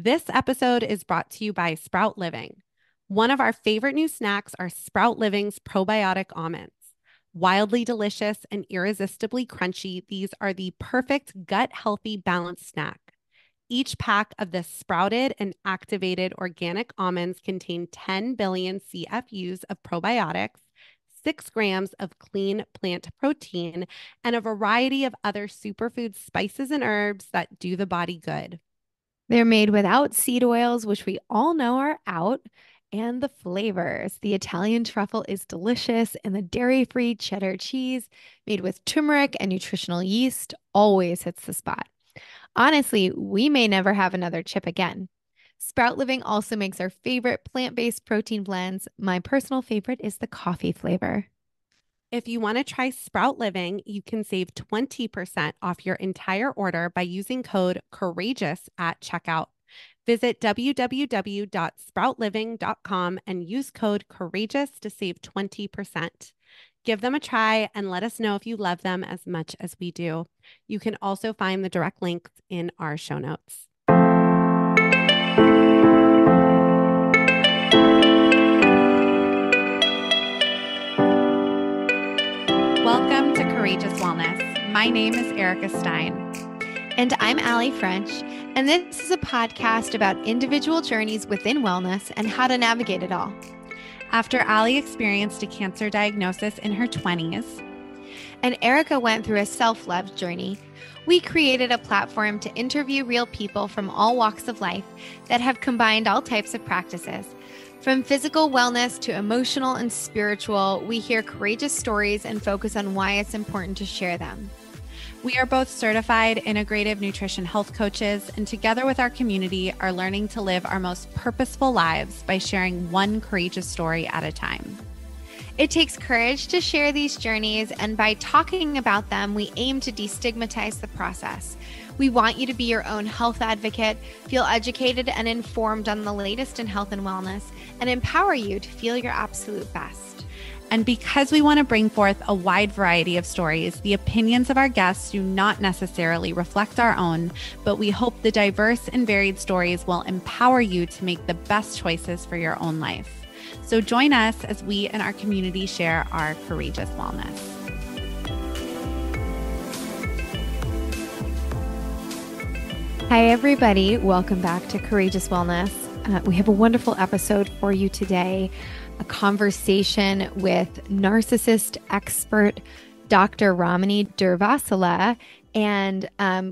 This episode is brought to you by Sprout Living. One of our favorite new snacks are Sprout Living's probiotic almonds. Wildly delicious and irresistibly crunchy, these are the perfect gut-healthy balanced snack. Each pack of the sprouted and activated organic almonds contain 10 billion CFUs of probiotics, 6 grams of clean plant protein, and a variety of other superfood spices and herbs that do the body good. They're made without seed oils, which we all know are out, and the flavors. The Italian truffle is delicious, and the dairy-free cheddar cheese, made with turmeric and nutritional yeast, always hits the spot. Honestly, we may never have another chip again. Sprout Living also makes our favorite plant-based protein blends. My personal favorite is the coffee flavor. If you want to try Sprout Living, you can save 20% off your entire order by using code COURAGEOUS at checkout. Visit www.sproutliving.com and use code COURAGEOUS to save 20%. Give them a try and let us know if you love them as much as we do. You can also find the direct links in our show notes. Welcome to Courageous Wellness. My name is Erica Stein. And I'm Allie French, and this is a podcast about individual journeys within wellness and how to navigate it all. After Allie experienced a cancer diagnosis in her 20s, and Erica went through a self-love journey, we created a platform to interview real people from all walks of life that have combined all types of practices. From physical wellness to emotional and spiritual, we hear courageous stories and focus on why it's important to share them. We are both certified integrative nutrition health coaches, and together with our community are learning to live our most purposeful lives by sharing one courageous story at a time. It takes courage to share these journeys, and by talking about them, we aim to destigmatize the process. We want you to be your own health advocate, feel educated and informed on the latest in health and wellness, and empower you to feel your absolute best. And because we want to bring forth a wide variety of stories, the opinions of our guests do not necessarily reflect our own, but we hope the diverse and varied stories will empower you to make the best choices for your own life. So join us as we and our community share our courageous wellness. Hi, everybody. Welcome back to Courageous Wellness. We have a wonderful episode for you today, a conversation with narcissist expert Dr. Ramani Durvasula. And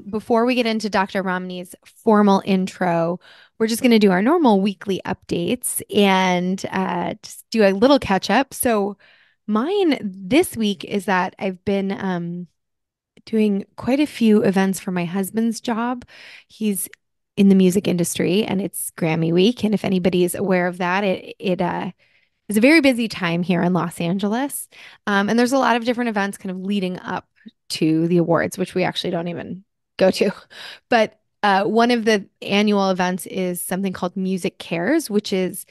before we get into Dr. Ramani's formal intro, we're just going to do our normal weekly updates and just do a little catch up. So mine this week is that I've been doing quite a few events for my husband's job. He's in the music industry and it's Grammy week. And if anybody is aware of that, it is a very busy time here in Los Angeles. And there's a lot of different events kind of leading up to the awards, which we actually don't even go to. But one of the annual events is something called Music Cares, which is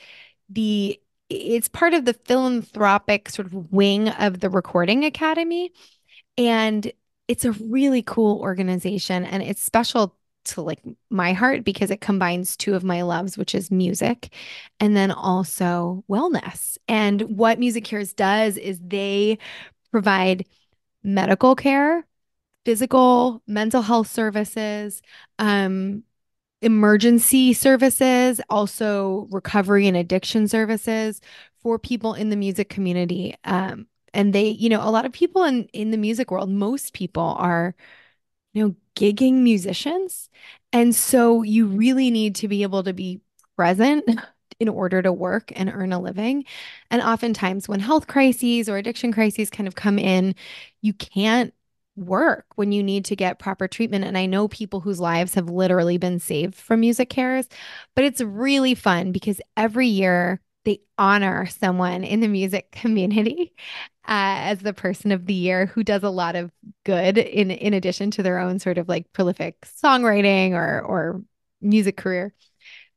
it's part of the philanthropic sort of wing of the Recording Academy. And it's a really cool organization, and it's special to like my heart because it combines two of my loves, which is music and then also wellness. And what Music Cares does is they provide medical care, physical, mental health services, emergency services, also recovery and addiction services for people in the music community. And they, a lot of people in the music world, most people are, gigging musicians. And so you really need to be able to be present in order to work and earn a living. And oftentimes when health crises or addiction crises kind of come in, you can't work when you need to get proper treatment. And I know people whose lives have literally been saved from Music Cares, but it's really fun because every year they honor someone in the music community as the person of the year who does a lot of good in addition to their own sort of like prolific songwriting or music career.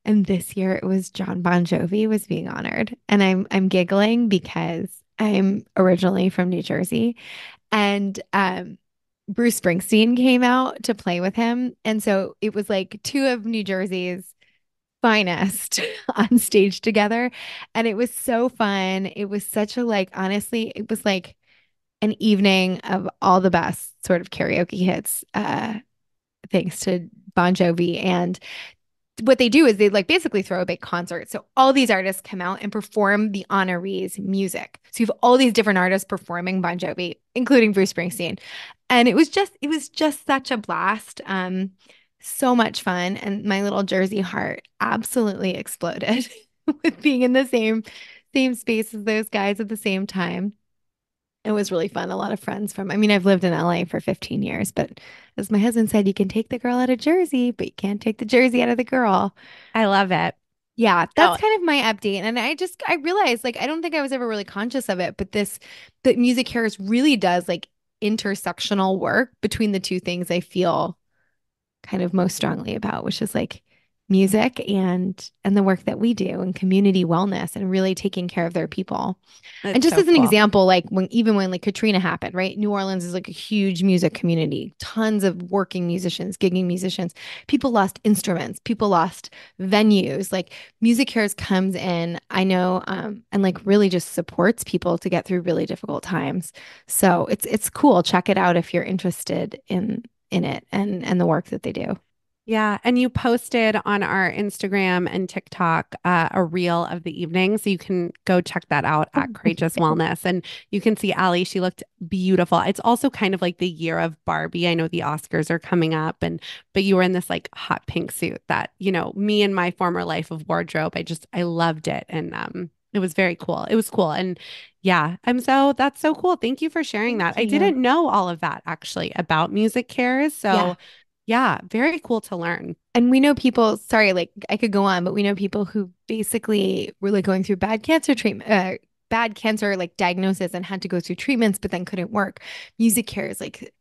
And this year it was John Bon Jovi was being honored. And I'm giggling because I'm originally from New Jersey. And Bruce Springsteen came out to play with him. And so it was like two of New Jersey's finest on stage together. And it was so fun. It was such a like, honestly, it was like an evening of all the best sort of karaoke hits, thanks to Bon Jovi. And what they do is they like basically throw a big concert. So all these artists come out and perform the honorees music. So you have all these different artists performing Bon Jovi, including Bruce Springsteen. And it was just such a blast. So much fun. And my little Jersey heart absolutely exploded with being in the same space as those guys at the same time. It was really fun. A lot of friends from, I mean, I've lived in LA for 15 years, but as my husband said, you can take the girl out of Jersey, but you can't take the Jersey out of the girl. I love it. Yeah, No, that's kind of my update. And I realized like I don't think I was ever really conscious of it, but the music cares really does like intersectional work between the two things I feel kind of most strongly about, which is like music and the work that we do and community wellness and really taking care of their people. And it's just so as an cool. example, like when like Katrina happened, right? New Orleans is like a huge music community, tons of working musicians, gigging musicians. People lost instruments, people lost venues. Like Music Cares comes in, I know, and like really just supports people to get through really difficult times. So it's cool. Check it out if you're interested in it and the work that they do. Yeah. And you posted on our Instagram and TikTok a reel of the evening. So you can go check that out at Courageous Wellness. And you can see Allie, she looked beautiful. It's also kind of like the year of Barbie. I know the Oscars are coming up but you were in this like hot pink suit that, me and my former life of wardrobe, I loved it. And it was very cool. It was cool. And yeah, that's so cool. Thank you for sharing that. Thank I you. didn't know all of that actually about Music Cares. Yeah. So yeah, very cool to learn. And we know people, sorry, like I could go on, but we know people who basically were like going through bad cancer like diagnosis and had to go through treatments, but then couldn't work. Music Cares like,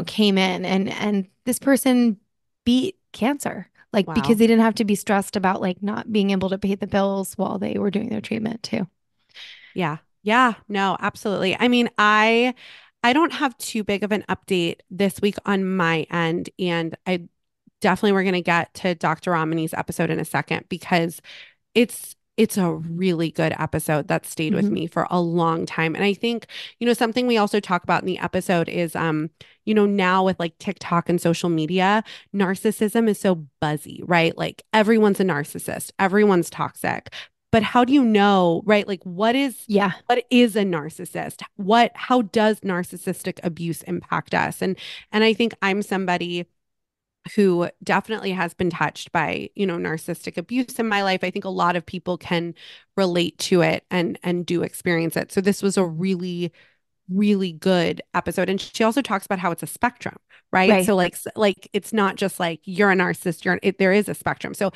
came in and this person beat cancer, like because Wow. they didn't have to be stressed about like not being able to pay the bills while they were doing their treatment too. Yeah. Yeah. No, absolutely. I mean, I don't have too big of an update this week on my end, and I definitely we're going to get to Dr. Ramani's episode in a second because it's a really good episode that stayed with Hmm. me for a long time. And I think, something we also talk about in the episode is now with like TikTok and social media, narcissism is so buzzy, right? Like everyone's a narcissist, everyone's toxic. But how do you know, right? Like Yeah. what is a narcissist? How does narcissistic abuse impact us? And I think I'm somebody who definitely has been touched by, narcissistic abuse in my life. I think a lot of people can relate to it and do experience it. So this was a really really good episode, and she also talks about how it's a spectrum, right? Right. So like it's not just like you're a narcissist, there is a spectrum. So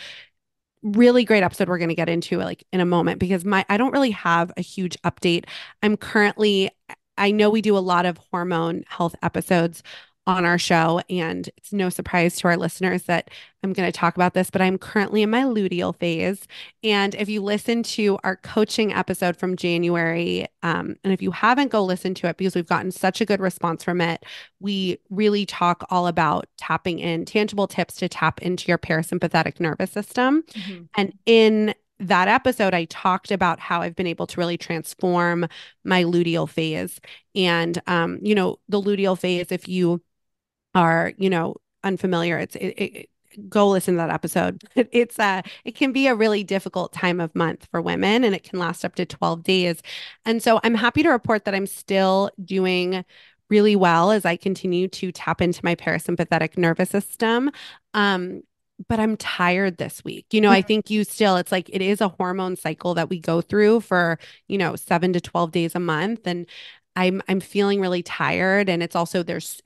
really great episode we're going to get into like in a moment because I don't really have a huge update. I know we do a lot of hormone health episodes on our show, and it's no surprise to our listeners that I'm going to talk about this, but I'm currently in my luteal phase. And if you listen to our coaching episode from January, and if you haven't, go listen to it because we've gotten such a good response from it. We really talk all about tapping in tangible tips to tap into your parasympathetic nervous system. Hmm. And in that episode, I talked about how I've been able to really transform my luteal phase. And, the luteal phase, if you are, unfamiliar, go listen to that episode. It can be a really difficult time of month for women and it can last up to 12 days. And so I'm happy to report that I'm still doing really well as I continue to tap into my parasympathetic nervous system. Um, but I'm tired this week. I think it's like it is a hormone cycle that we go through for, 7 to 12 days a month. And I'm feeling really tired, and it's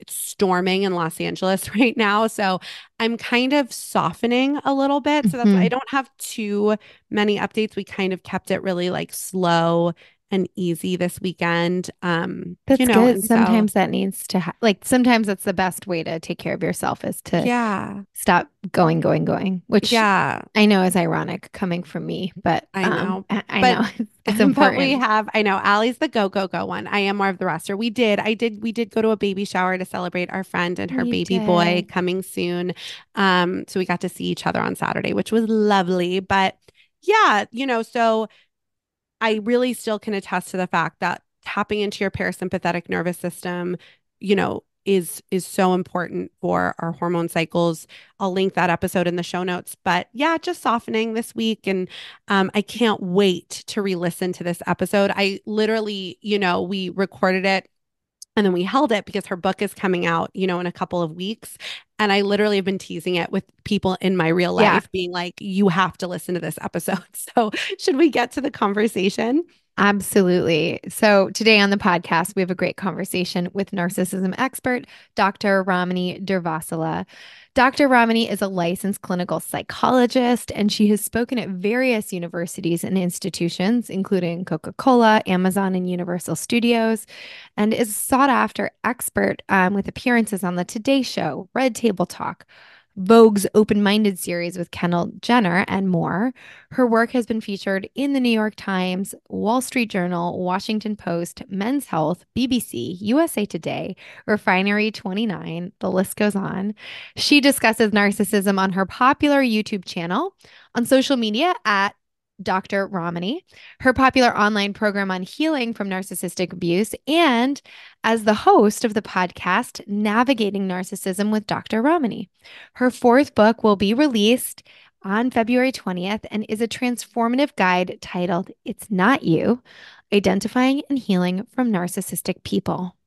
storming in Los Angeles right now, so I'm kind of softening a little bit. So that's why I Hmm. don't have too many updates. We kind of kept it really like slow and easy this weekend. That's good. And so Sometimes that needs to sometimes that's the best way to take care of yourself is to yeah, stop going, which yeah. I know is ironic coming from me, but I know. I But know it's but we important. have, I know Allie's the go one. I am more of the rester. We did go to a baby shower to celebrate our friend and her We baby boy did. coming soon. So we got to see each other on Saturday, which was lovely. But yeah, so I really still can attest to the fact that tapping into your parasympathetic nervous system, is so important for our hormone cycles. I'll link that episode in the show notes. But yeah, just softening this week, and I can't wait to re-listen to this episode. I literally, we recorded it. And then we held it because her book is coming out, in a couple of weeks. And I literally have been teasing it with people in my real Yeah. life, being like, you have to listen to this episode. So, should we get to the conversation? Absolutely. So, today on the podcast, we have a great conversation with narcissism expert, Dr. Ramani Durvasula. Dr. Ramani is a licensed clinical psychologist, and she has spoken at various universities and institutions, including Coca-Cola, Amazon, and Universal Studios, and is a sought after expert with appearances on The Today Show, Red Table Talk, Vogue's Open Minded series with Kendall Jenner, and more. Her work has been featured in the New York Times, Wall Street Journal, Washington Post, Men's Health, BBC, USA Today, Refinery 29. The list goes on. She discusses narcissism on her popular YouTube channel, on social media at Dr. Ramani, her popular online program on healing from narcissistic abuse, and as the host of the podcast, Navigating Narcissism with Dr. Ramani. Her fourth book will be released on February 20th and is a transformative guide titled It's Not You, Identifying and Healing from Narcissistic People.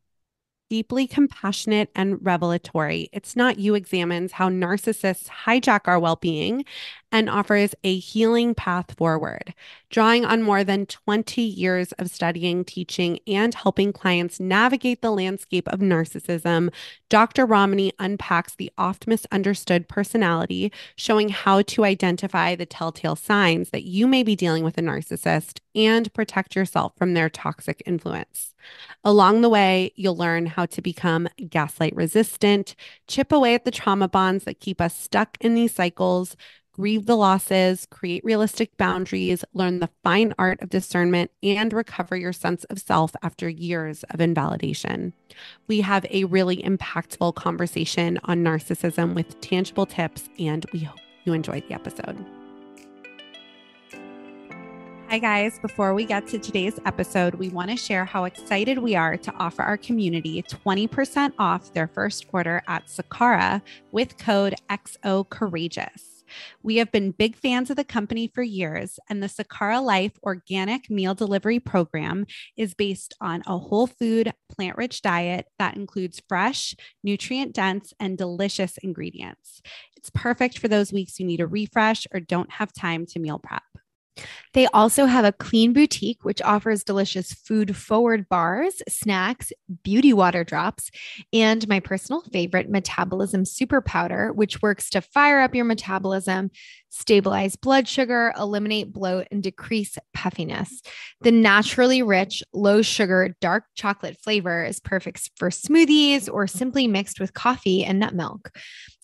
Deeply compassionate and revelatory. It's Not You examines how narcissists hijack our well being and offers a healing path forward. Drawing on more than 20 years of studying, teaching, and helping clients navigate the landscape of narcissism, Dr. Ramani unpacks the oft misunderstood personality, showing how to identify the telltale signs that you may be dealing with a narcissist and protect yourself from their toxic influence. Along the way, you'll learn how to become gaslight resistant, chip away at the trauma bonds that keep us stuck in these cycles, grieve the losses, create realistic boundaries, learn the fine art of discernment, and recover your sense of self after years of invalidation. We have a really impactful conversation on narcissism with tangible tips, and we hope you enjoyed the episode. Hi, guys. Before we get to today's episode, we want to share how excited we are to offer our community 20% off their first order at Sakara with code XOCourageous. We have been big fans of the company for years, and the Sakara Life organic meal delivery program is based on a whole food, plant-rich diet that includes fresh, nutrient-dense, and delicious ingredients. It's perfect for those weeks you need a refresh or don't have time to meal prep. They also have a clean boutique, which offers delicious food forward bars, snacks, beauty water drops, and my personal favorite, metabolism super powder, which works to fire up your metabolism, stabilize blood sugar, eliminate bloat, and decrease puffiness. The naturally rich, low sugar, dark chocolate flavor is perfect for smoothies or simply mixed with coffee and nut milk.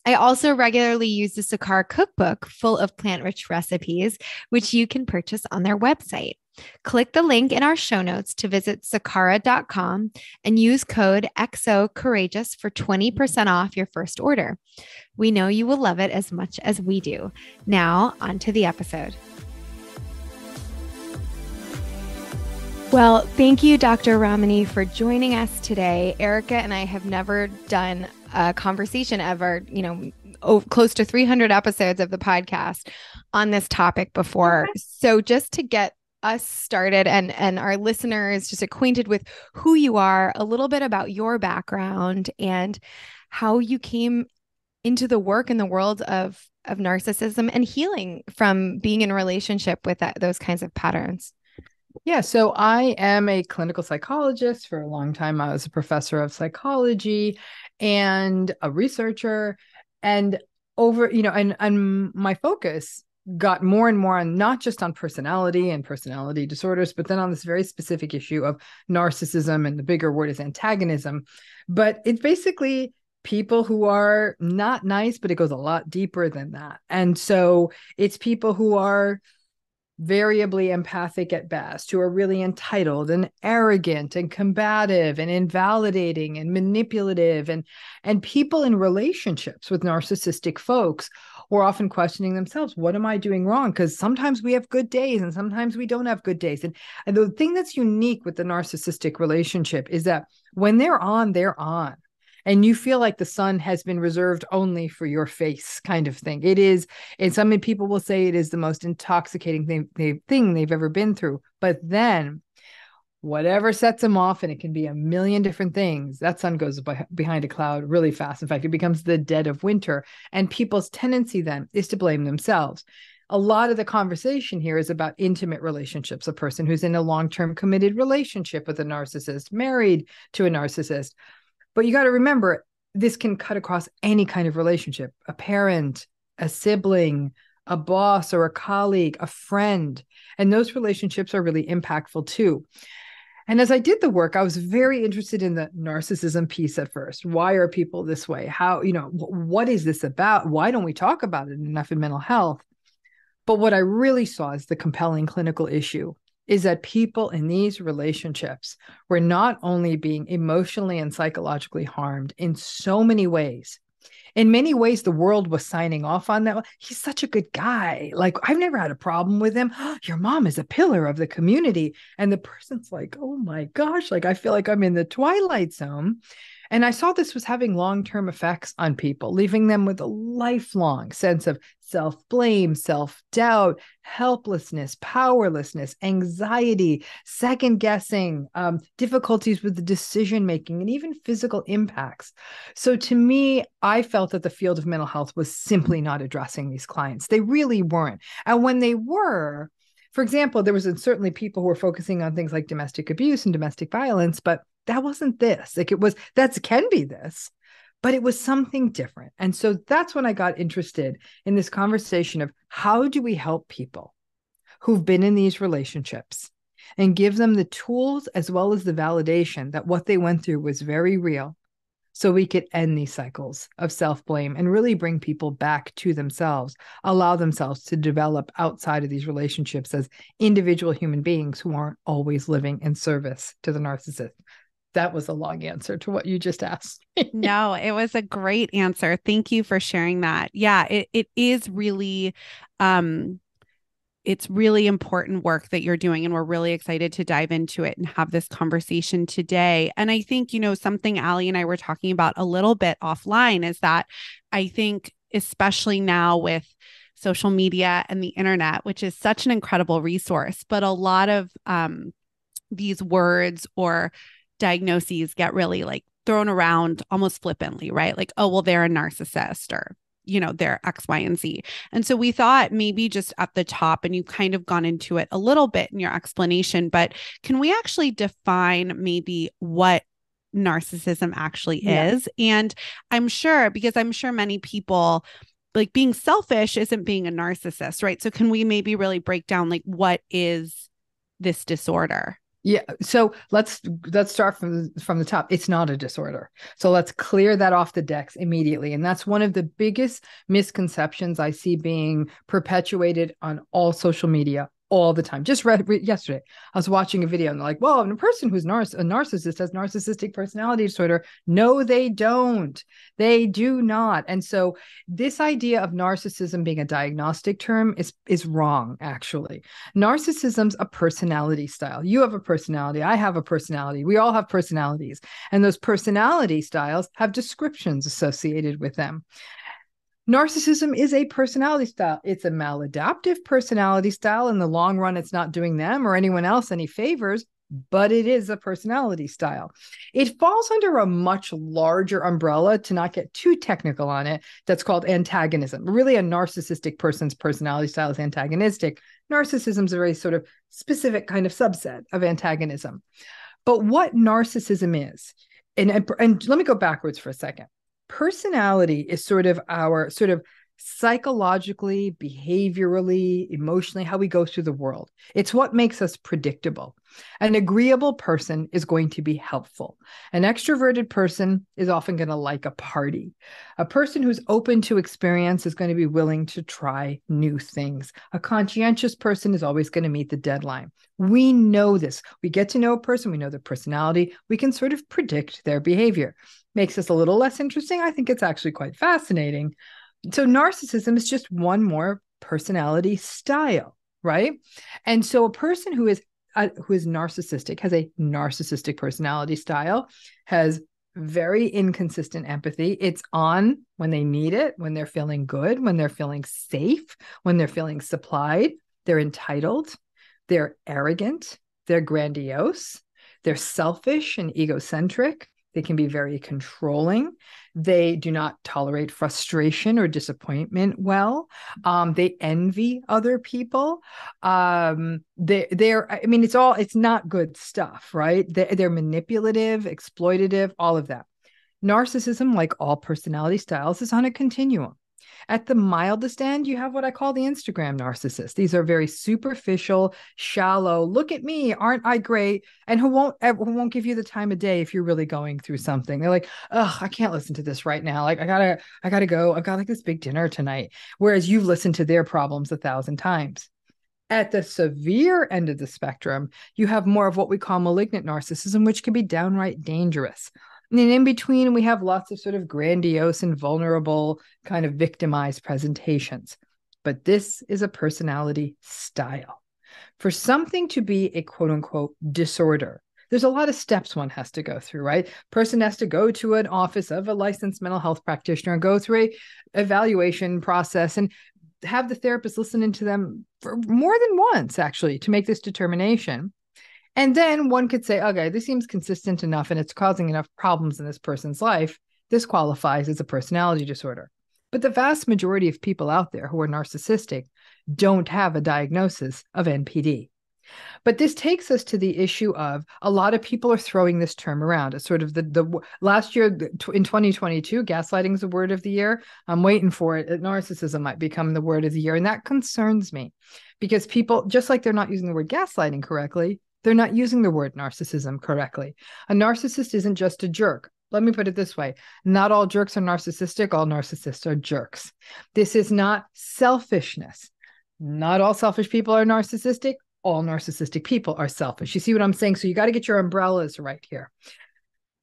I also regularly use the Sakara cookbook full of plant-rich recipes, which you can purchase on their website. Click the link in our show notes to visit sakara.com and use code XOCourageous for 20% off your first order. We know you will love it as much as we do. Now, on to the episode. Well, thank you, Dr. Ramani, for joining us today. Erica and I have never done a conversation ever, close to 300 episodes of the podcast on this topic before. So just to get us started and our listeners just acquainted with who you are, a little bit about your background and how you came into the work in the world of narcissism and healing from being in a relationship with those kinds of patterns. Yeah, so I am a clinical psychologist. For a long time, I was a professor of psychology and a researcher. And and my focus got more and more on not just on personality and personality disorders, but then on this very specific issue of narcissism, and the bigger word is antagonism. But it's basically people who are not nice, but it goes a lot deeper than that. And so it's people who are variably empathic at best, who are really entitled and arrogant and combative and invalidating and manipulative, and people in relationships with narcissistic folks who are often questioning themselves, what am I doing wrong? Because sometimes we have good days and sometimes we don't have good days. And the thing that's unique with the narcissistic relationship is that when they're on, they're on. And you feel like the sun has been reserved only for your face, kind of thing. It is, and some people will say it is the most intoxicating thing they've ever been through. But then whatever sets them off, and it can be a million different things, that sun goes behind a cloud really fast. In fact, it becomes the dead of winter. And people's tendency then is to blame themselves. A lot of the conversation here is about intimate relationships, a person who's in a long-term committed relationship with a narcissist, married to a narcissist. But you got to remember, this can cut across any kind of relationship, a parent, a sibling, a boss or a colleague, a friend. And those relationships are really impactful too. And as I did the work, I was very interested in the narcissism piece at first. Why are people this way? How, what is this about? Why don't we talk about it enough in mental health? But what I really saw as the compelling clinical issue is that people in these relationships were not only being emotionally and psychologically harmed in so many ways. In many ways, the world was signing off on that. He's such a good guy. Like, I've never had a problem with him. Your mom is a pillar of the community. And the person's like, oh my gosh, like, I feel like I'm in the twilight zone. And I saw this was having long-term effects on people, leaving them with a lifelong sense of self-blame, self-doubt, helplessness, powerlessness, anxiety, second-guessing, difficulties with the decision-making, and even physical impacts. So to me, I felt that the field of mental health was simply not addressing these clients. They really weren't. And when they were, for example, there was certainly people who were focusing on things like domestic abuse and domestic violence, but that wasn't this. Like, that can be this, but it was something different. And so that's when I got interested in this conversation of how do we help people who've been in these relationships and give them the tools as well as the validation that what they went through was very real, so we could end these cycles of self-blame and really bring people back to themselves, allow themselves to develop outside of these relationships as individual human beings who aren't always living in service to the narcissist. That was a long answer to what you just asked. No, it was a great answer. Thank you for sharing that. Yeah, it is really, it's really important work that you're doing, and we're really excited to dive into it and have this conversation today. And I think, something Allie and I were talking about a little bit offline is that I think, especially now with social media and the internet, which is such an incredible resource, but a lot of these words or diagnoses get really like thrown around almost flippantly, right? Like, oh, well, they're a narcissist, or, they're X, Y, and Z. And so we thought maybe just at the top, and you've kind of gone into it a little bit in your explanation, but can we actually define maybe what narcissism actually is? And I'm sure many people, like, being selfish isn't being a narcissist, right? So can we maybe really break down, like, what is this disorder? Yeah. So let's start from the top. It's not a disorder. So let's clear that off the decks immediately. And that's one of the biggest misconceptions I see being perpetuated on all social media all the time. Just read yesterday, I was watching a video and they're like, well, a person who's a narcissist has narcissistic personality disorder. No, they don't. They do not. And so this idea of narcissism being a diagnostic term is wrong, actually. Narcissism's a personality style. You have a personality. I have a personality. We all have personalities. And those personality styles have descriptions associated with them. Narcissism is a personality style. It's a maladaptive personality style. In the long run, it's not doing them or anyone else any favors, but it is a personality style. It falls under a much larger umbrella, to not get too technical on it, that's called antagonism. Really, a narcissistic person's personality style is antagonistic. Narcissism is a very sort of specific kind of subset of antagonism. But what narcissism is, and let me go backwards for a second. Personality is sort of our psychologically, behaviorally, emotionally, how we go through the world. It's what makes us predictable. An agreeable person is going to be helpful. An extroverted person is often going to like a party. A person who's open to experience is going to be willing to try new things. A conscientious person is always going to meet the deadline. We know this. We get to know a person, we know their personality, we can sort of predict their behavior. Makes us a little less interesting. I think it's actually quite fascinating. So narcissism is just one more personality style, right? And so a person who is narcissistic, has a narcissistic personality style, has very inconsistent empathy. It's on when they need it, when they're feeling good, when they're feeling safe, when they're feeling supplied. They're entitled, they're arrogant, they're grandiose, they're selfish and egocentric. They can be very controlling. They do not tolerate frustration or disappointment well. They envy other people. It's not good stuff, right? They're manipulative, exploitative, all of that. Narcissism, like all personality styles, is on a continuum. At the mildest end, you have what I call the Instagram narcissist. These are very superficial, shallow, look at me, aren't I great? And who won't give you the time of day if you're really going through something. They're like, oh, I can't listen to this right now. Like, I gotta go. I've got like this big dinner tonight. Whereas you've listened to their problems 1,000 times. At the severe end of the spectrum, you have more of what we call malignant narcissism, which can be downright dangerous. And then in between, we have lots of sort of grandiose and vulnerable kind of victimized presentations. But this is a personality style. For something to be a quote unquote disorder, there's a lot of steps one has to go through, right? Person has to go to an office of a licensed mental health practitioner and go through a evaluation process and have the therapist listen into them for more than once, actually, to make this determination. And then one could say, okay, this seems consistent enough and it's causing enough problems in this person's life. This qualifies as a personality disorder. But the vast majority of people out there who are narcissistic don't have a diagnosis of NPD. But this takes us to the issue of a lot of people are throwing this term around. It's sort of the last year in 2022, gaslighting is the word of the year. I'm waiting for it. Narcissism might become the word of the year. And that concerns me because people, just like they're not using the word gaslighting correctly, they're not using the word narcissism correctly. A narcissist isn't just a jerk. Let me put it this way. Not all jerks are narcissistic. All narcissists are jerks. This is not selfishness. Not all selfish people are narcissistic. All narcissistic people are selfish. You see what I'm saying? So you got to get your umbrellas right here.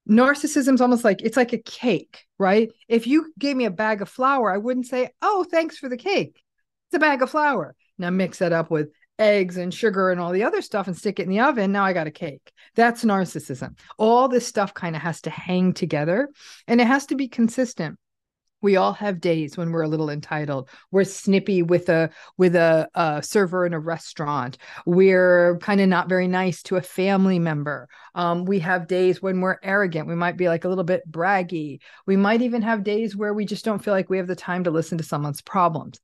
Narcissism is almost like, it's like a cake, right? If you gave me a bag of flour, I wouldn't say, oh, thanks for the cake. It's a bag of flour. Now mix that up with eggs and sugar and all the other stuff and stick it in the oven. Now I got a cake. That's narcissism. All this stuff kind of has to hang together and it has to be consistent. We all have days when we're a little entitled. We're snippy with a server in a restaurant. We're kind of not very nice to a family member. We have days when we're arrogant. We might be like a little bit braggy. We might even have days where we just don't feel like we have the time to listen to someone's problems.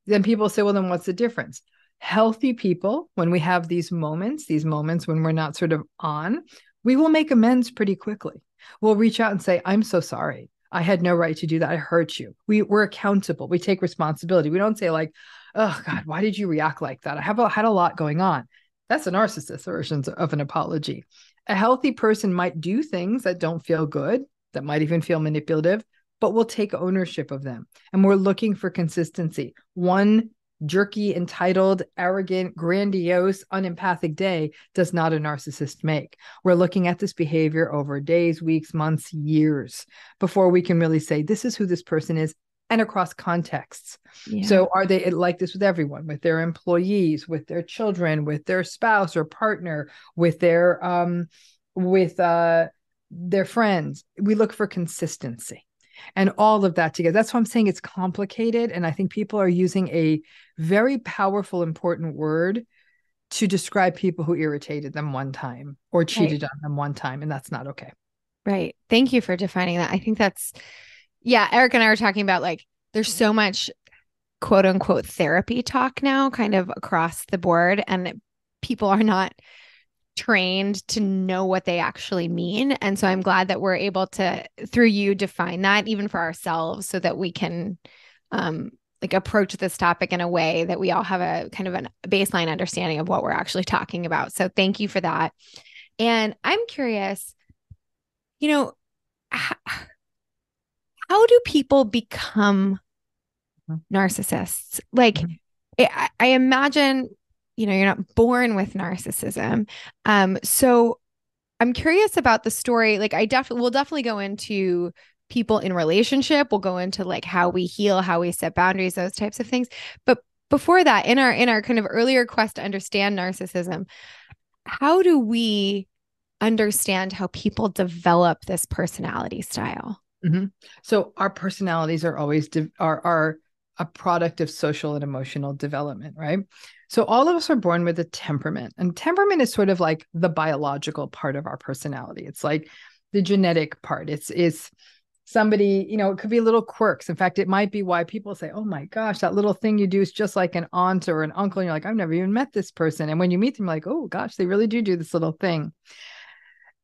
Then people say, well, then what's the difference? Healthy people, when we have these moments when we're not sort of on, we will make amends pretty quickly. We'll reach out and say, I'm so sorry. I had no right to do that. I hurt you. We're accountable. We take responsibility. We don't say like, oh God, why did you react like that? I had a lot going on. That's a narcissist version of an apology. A healthy person might do things that don't feel good, that might even feel manipulative, but we'll take ownership of them. And we're looking for consistency. One jerky, entitled, arrogant, grandiose, unempathic day does not a narcissist make. We're looking at this behavior over days, weeks, months, years before we can really say, this is who this person is and across contexts. Yeah. So are they like this with everyone, with their employees, with their children, with their spouse or partner, with their friends? We look for consistency. And all of that together. That's why I'm saying it's complicated. And I think people are using a very powerful, important word to describe people who irritated them one time or cheated on them one time. And that's not okay. Right. Thank you for defining that. I think that's, yeah, Eric and I were talking about like, there's so much quote unquote therapy talk now kind of across the board. And people are not trained to know what they actually mean. And so I'm glad that we're able to, through you, define that even for ourselves so that we can like approach this topic in a way that we all have a kind of a baseline understanding of what we're actually talking about. So thank you for that. And I'm curious, you know, how do people become narcissists? Like, I imagine, you're not born with narcissism. So I'm curious about the story. Like, we'll definitely go into people in relationship. We'll go into like how we heal, how we set boundaries, those types of things. But before that, in our kind of earlier quest to understand narcissism, how do we understand how people develop this personality style? Mm-hmm. So our personalities are always are a product of social and emotional development, right? So all of us are born with a temperament, and temperament is sort of like the biological part of our personality. It's like the genetic part. It's somebody, it could be little quirks. In fact, it might be why people say, oh my gosh, that little thing you do is just like an aunt or an uncle. And you're like, I've never even met this person. And when you meet them, like, oh gosh, they really do this little thing.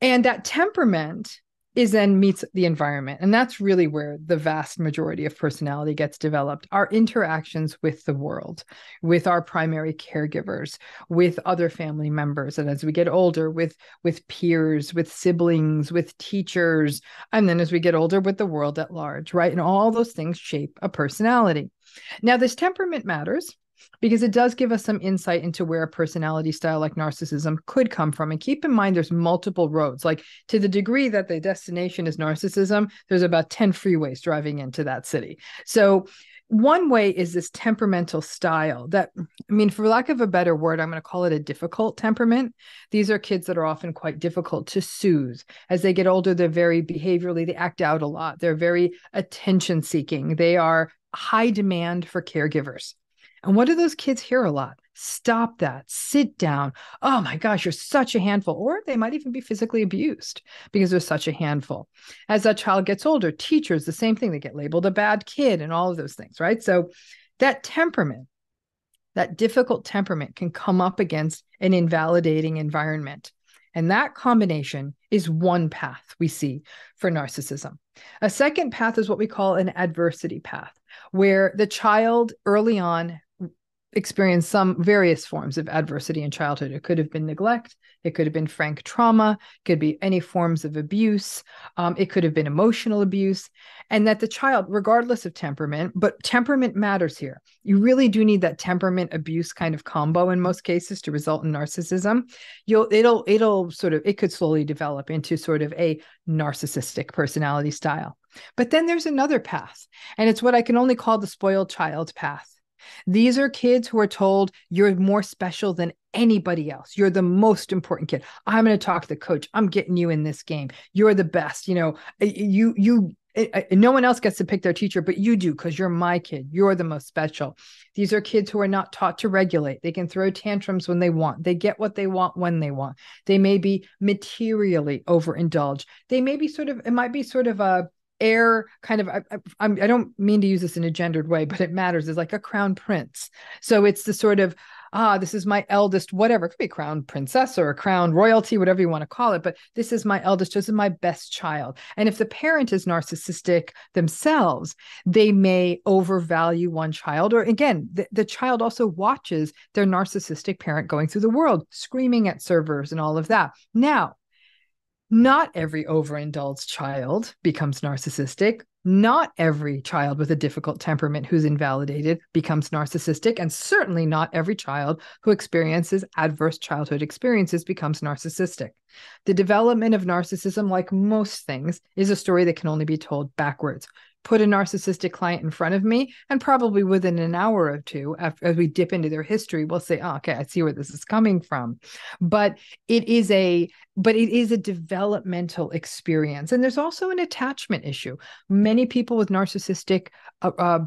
And that temperament is then meets the environment. And that's really where the vast majority of personality gets developed. Our interactions with the world, with our primary caregivers, with other family members. And as we get older, with peers, with siblings, with teachers, and then as we get older, with the world at large, right? And all those things shape a personality. Now, this temperament matters because it does give us some insight into where a personality style like narcissism could come from. And keep in mind, there's multiple roads. Like, to the degree that the destination is narcissism, there's about 10 freeways driving into that city. So one way is this temperamental style that, for lack of a better word, I'm going to call it a difficult temperament. These are kids that are often quite difficult to soothe. As they get older, they're very behaviorally, they act out a lot. They're very attention seeking. They are high demand for caregivers. And what do those kids hear a lot? Stop that. Sit down. Oh my gosh, you're such a handful. Or they might even be physically abused because they're such a handful. As that child gets older, teachers, the same thing. They get labeled a bad kid and all of those things, right? So that temperament, that difficult temperament can come up against an invalidating environment. And that combination is one path we see for narcissism. A second path is what we call an adversity path, where the child early on experienced some various forms of adversity in childhood. It could have been neglect. It could have been frank trauma. It could be any forms of abuse. It could have been emotional abuse. And that the child, regardless of temperament, but temperament matters here. You really do need that temperament abuse kind of combo in most cases to result in narcissism. It could slowly develop into sort of a narcissistic personality style. But then there's another path, and it's what I can only call the spoiled child path. These are kids who are told you're more special than anybody else. You're the most important kid. I'm going to talk to the coach. I'm getting you in this game. You're the best. No one else gets to pick their teacher, but you do because you're my kid. You're the most special. These are kids who are not taught to regulate. They can throw tantrums when they want. They get what they want when they want. They may be materially overindulged. They may be it might be sort of a air kind of, I don't mean to use this in a gendered way, but it matters, is like a crown prince. So it's the sort of, this is my eldest, whatever. It could be a crown princess or a crown royalty, whatever you want to call it. But this is my eldest, this is my best child. And if the parent is narcissistic themselves, they may overvalue one child. Or again, the child also watches their narcissistic parent going through the world, screaming at servers and all of that. Now, not every overindulged child becomes narcissistic. Not every child with a difficult temperament who's invalidated becomes narcissistic. And certainly not every child who experiences adverse childhood experiences becomes narcissistic. The development of narcissism, like most things, is a story that can only be told backwards. Put a narcissistic client in front of me, and probably within an hour or two, as we dip into their history, we'll say, oh, okay, I see where this is coming from. But it is a developmental experience. And there's also an attachment issue. Many people with narcissistic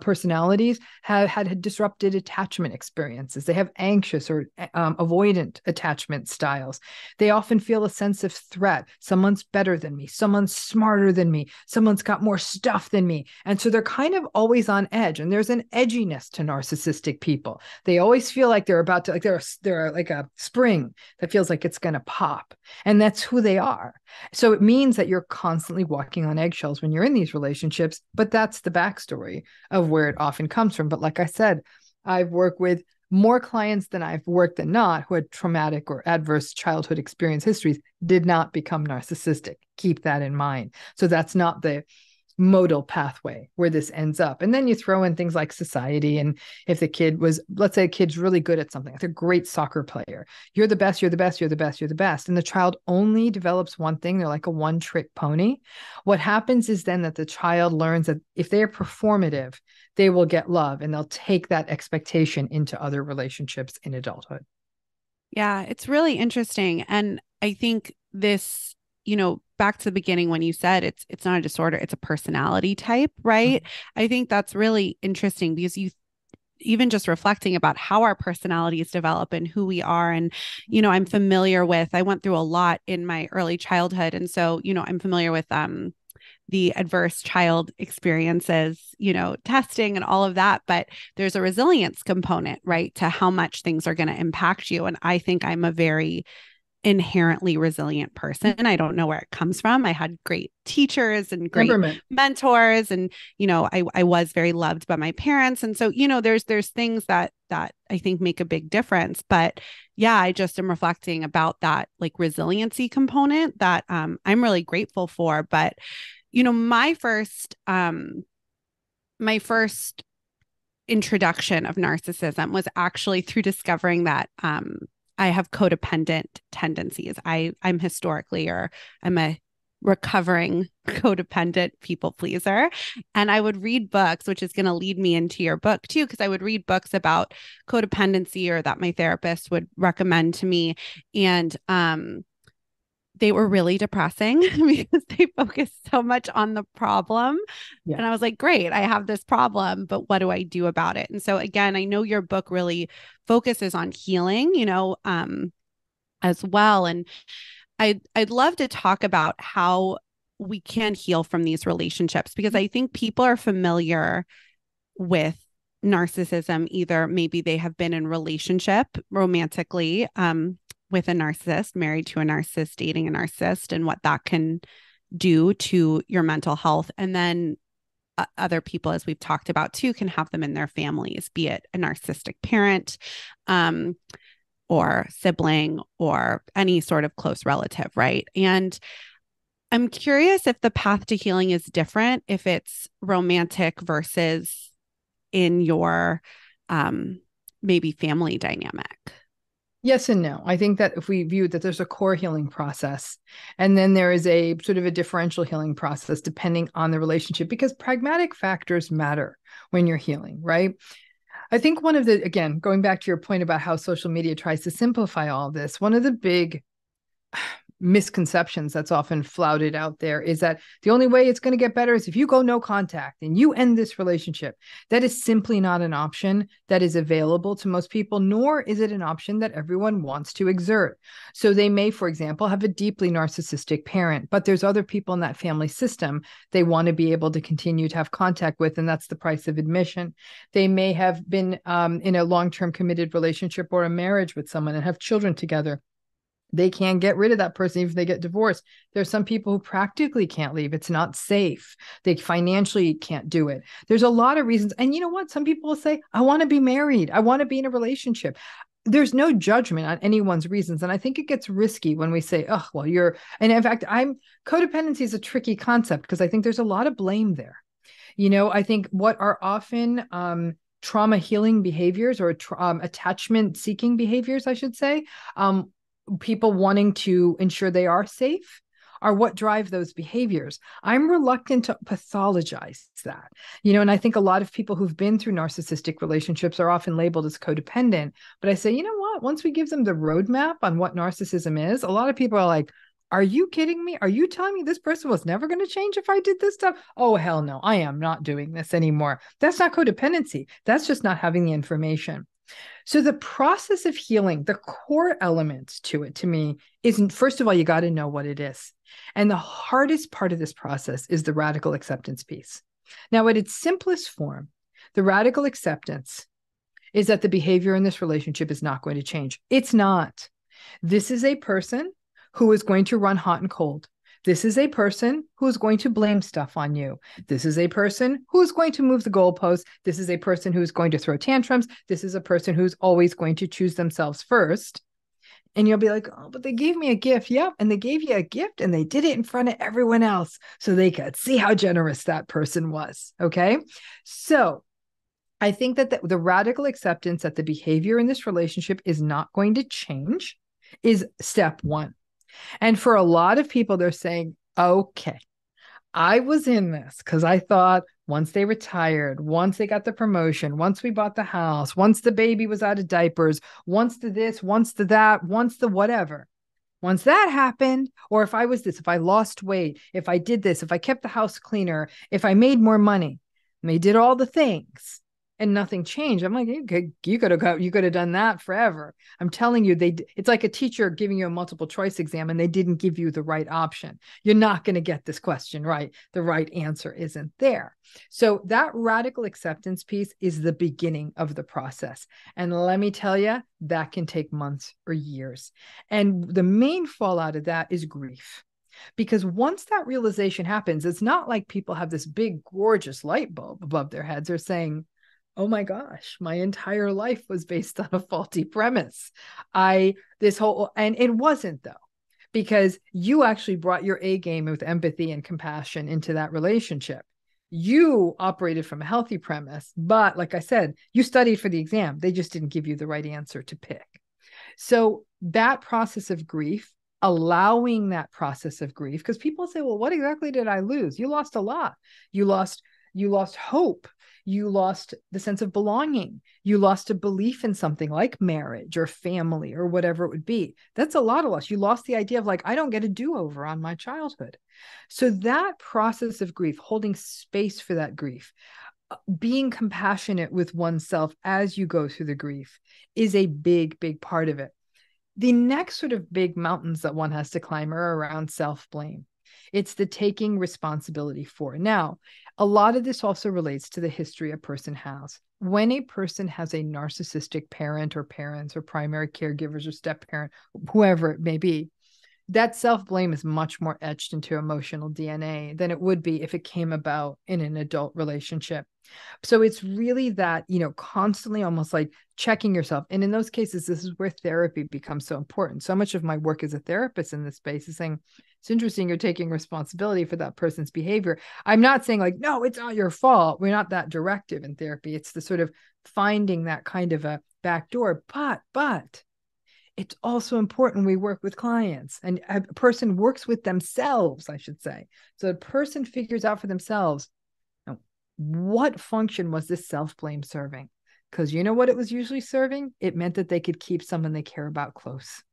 personalities have had disrupted attachment experiences. They have anxious or avoidant attachment styles. They often feel a sense of threat. Someone's better than me. Someone's smarter than me. Someone's got more stuff than me. me. And so they're kind of always on edge. And there's an edginess to narcissistic people. They always feel like they're about to, like they're like a spring that feels like it's going to pop. And that's who they are. So it means that you're constantly walking on eggshells when you're in these relationships. But that's the backstory of where it often comes from. But like I said, I've worked with more clients than I've worked than not who had traumatic or adverse childhood experience histories did not become narcissistic. Keep that in mind. So that's not the modal pathway where this ends up. And then you throw in things like society. And if the kid was, let's say a kid's really good at something, like a great soccer player, you're the best, you're the best, you're the best, you're the best. And the child only develops one thing. They're like a one-trick pony. What happens is then that the child learns that if they're performative, they will get love, and they'll take that expectation into other relationships in adulthood. Yeah, it's really interesting. And I think this, back to the beginning when you said it's not a disorder, it's a personality type, right? I think that's really interesting because you even just reflecting about how our personalities develop and who we are. And, I'm familiar with, I went through a lot in my early childhood. And so, I'm familiar with the adverse child experiences, testing and all of that. But there's a resilience component, right, to how much things are going to impact you. And I think I'm a very inherently resilient person. I don't know where it comes from. I had great teachers and great mentors, and I was very loved by my parents. And so there's things that I think make a big difference. But yeah, I just am reflecting about that like resiliency component that I'm really grateful for. But my first introduction of narcissism was actually through discovering that I have codependent tendencies. I'm historically, or I'm a recovering codependent people pleaser. And I would read books, which is going to lead me into your book too, because I would read books about codependency or that my therapist would recommend to me. And they were really depressing because they focused so much on the problem. Yeah. And I was like, great, I have this problem, but what do I do about it? And so again, I know your book really focuses on healing, as well. And I'd love to talk about how we can heal from these relationships, because I think people are familiar with narcissism. Either maybe they have been in relationship romantically, with a narcissist, married to a narcissist, dating a narcissist, and what that can do to your mental health. And then other people, as we've talked about too, can have them in their families, be it a narcissistic parent, or sibling, or any sort of close relative, right? And I'm curious if the path to healing is different, if it's romantic versus in your maybe family dynamic. Yes and no. I think that if we view that there's a core healing process, and then there is a sort of a differential healing process depending on the relationship, because pragmatic factors matter when you're healing, right? I think one of the, again, going back to your point about how social media tries to simplify all this, one of the big misconceptions that's often flouted out there is that the only way it's going to get better is if you go no contact and you end this relationship. That is simply not an option that is available to most people, nor is it an option that everyone wants to exert. So they may, for example, have a deeply narcissistic parent, but there's other people in that family system they want to be able to continue to have contact with, and that's the price of admission. They may have been in a long-term committed relationship or a marriage with someone and have children together. They can't get rid of that person even if they get divorced. There's some people who practically can't leave. It's not safe. They financially can't do it. There's a lot of reasons. And you know what? Some people will say, I want to be married. I want to be in a relationship. There's no judgment on anyone's reasons. And I think it gets risky when we say, oh, well, and in fact, codependency is a tricky concept because I think there's a lot of blame there. I think what are often trauma healing behaviors or attachment seeking behaviors, I should say, people wanting to ensure they are safe are what drive those behaviors. I'm reluctant to pathologize that, and I think a lot of people who've been through narcissistic relationships are often labeled as codependent. But I say, you know what? Once we give them the roadmap on what narcissism is, a lot of people are like, are you kidding me? Are you telling me this person was never going to change if I did this stuff? Oh, hell no, I am not doing this anymore. That's not codependency. That's just not having the information. So the process of healing, the core elements to it, to me, isn't, first of all, you got to know what it is. And the hardest part of this process is the radical acceptance piece. Now, at its simplest form, the radical acceptance is that the behavior in this relationship is not going to change. It's not. This is a person who is going to run hot and cold. This is a person who is going to blame stuff on you. This is a person who is going to move the goalposts. This is a person who is going to throw tantrums. This is a person who's always going to choose themselves first. And you'll be like, oh, but they gave me a gift. Yep. And they gave you a gift and they did it in front of everyone else so they could see how generous that person was. Okay. So I think that the radical acceptance that the behavior in this relationship is not going to change is step one. And for a lot of people, they're saying, okay, I was in this because I thought once they retired, once they got the promotion, once we bought the house, once the baby was out of diapers, once the this, once the that, once the whatever. Once that happened, or if I was this, if I lost weight, if I did this, if I kept the house cleaner, if I made more money, and they did all the things and nothing changed. I'm like, you could have done that forever. I'm telling you, it's like a teacher giving you a multiple choice exam and they didn't give you the right option. You're not going to get this question right. The right answer isn't there. So that radical acceptance piece is the beginning of the process. And let me tell you, that can take months or years. And the main fallout of that is grief. Because once that realization happens, it's not like people have this big, gorgeous light bulb above their heads. They're saying, oh my gosh, my entire life was based on a faulty premise. And it wasn't though, because you actually brought your A game with empathy and compassion into that relationship. You operated from a healthy premise, but like I said, you studied for the exam. They just didn't give you the right answer to pick. So that process of grief, allowing that process of grief, because people say, well, what exactly did I lose? You lost a lot. You lost hope. You lost the sense of belonging. You lost a belief in something like marriage or family or whatever it would be. That's a lot of loss. You lost the idea of like, I don't get a do-over on my childhood. So that process of grief, holding space for that grief, being compassionate with oneself as you go through the grief is a big, big part of it. The next sort of big mountains that one has to climb are around self-blame. It's the taking responsibility for. Now, a lot of this also relates to the history a person has. When a person has a narcissistic parent or parents or primary caregivers or step parent, whoever it may be, that self-blame is much more etched into emotional DNA than it would be if it came about in an adult relationship. So it's really that, constantly almost like checking yourself. And in those cases, this is where therapy becomes so important. So much of my work as a therapist in this space is saying, it's interesting you're taking responsibility for that person's behavior. I'm not saying like, no, it's not your fault. We're not that directive in therapy. It's the sort of finding that kind of a back door. But it's also important we work with clients and a person works with themselves, I should say. So the person figures out for themselves, what function was this self-blame serving? Because you know what it was usually serving? It meant that they could keep someone they care about close,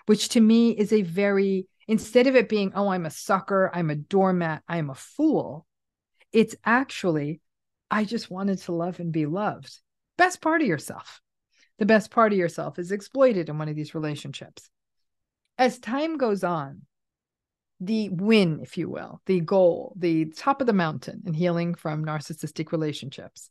which to me is a very, instead of it being, oh, I'm a sucker, I'm a doormat, I'm a fool, it's actually, I just wanted to love and be loved. Best part of yourself. The best part of yourself is exploited in one of these relationships. As time goes on, the win, if you will, the goal, the top of the mountain in healing from narcissistic relationships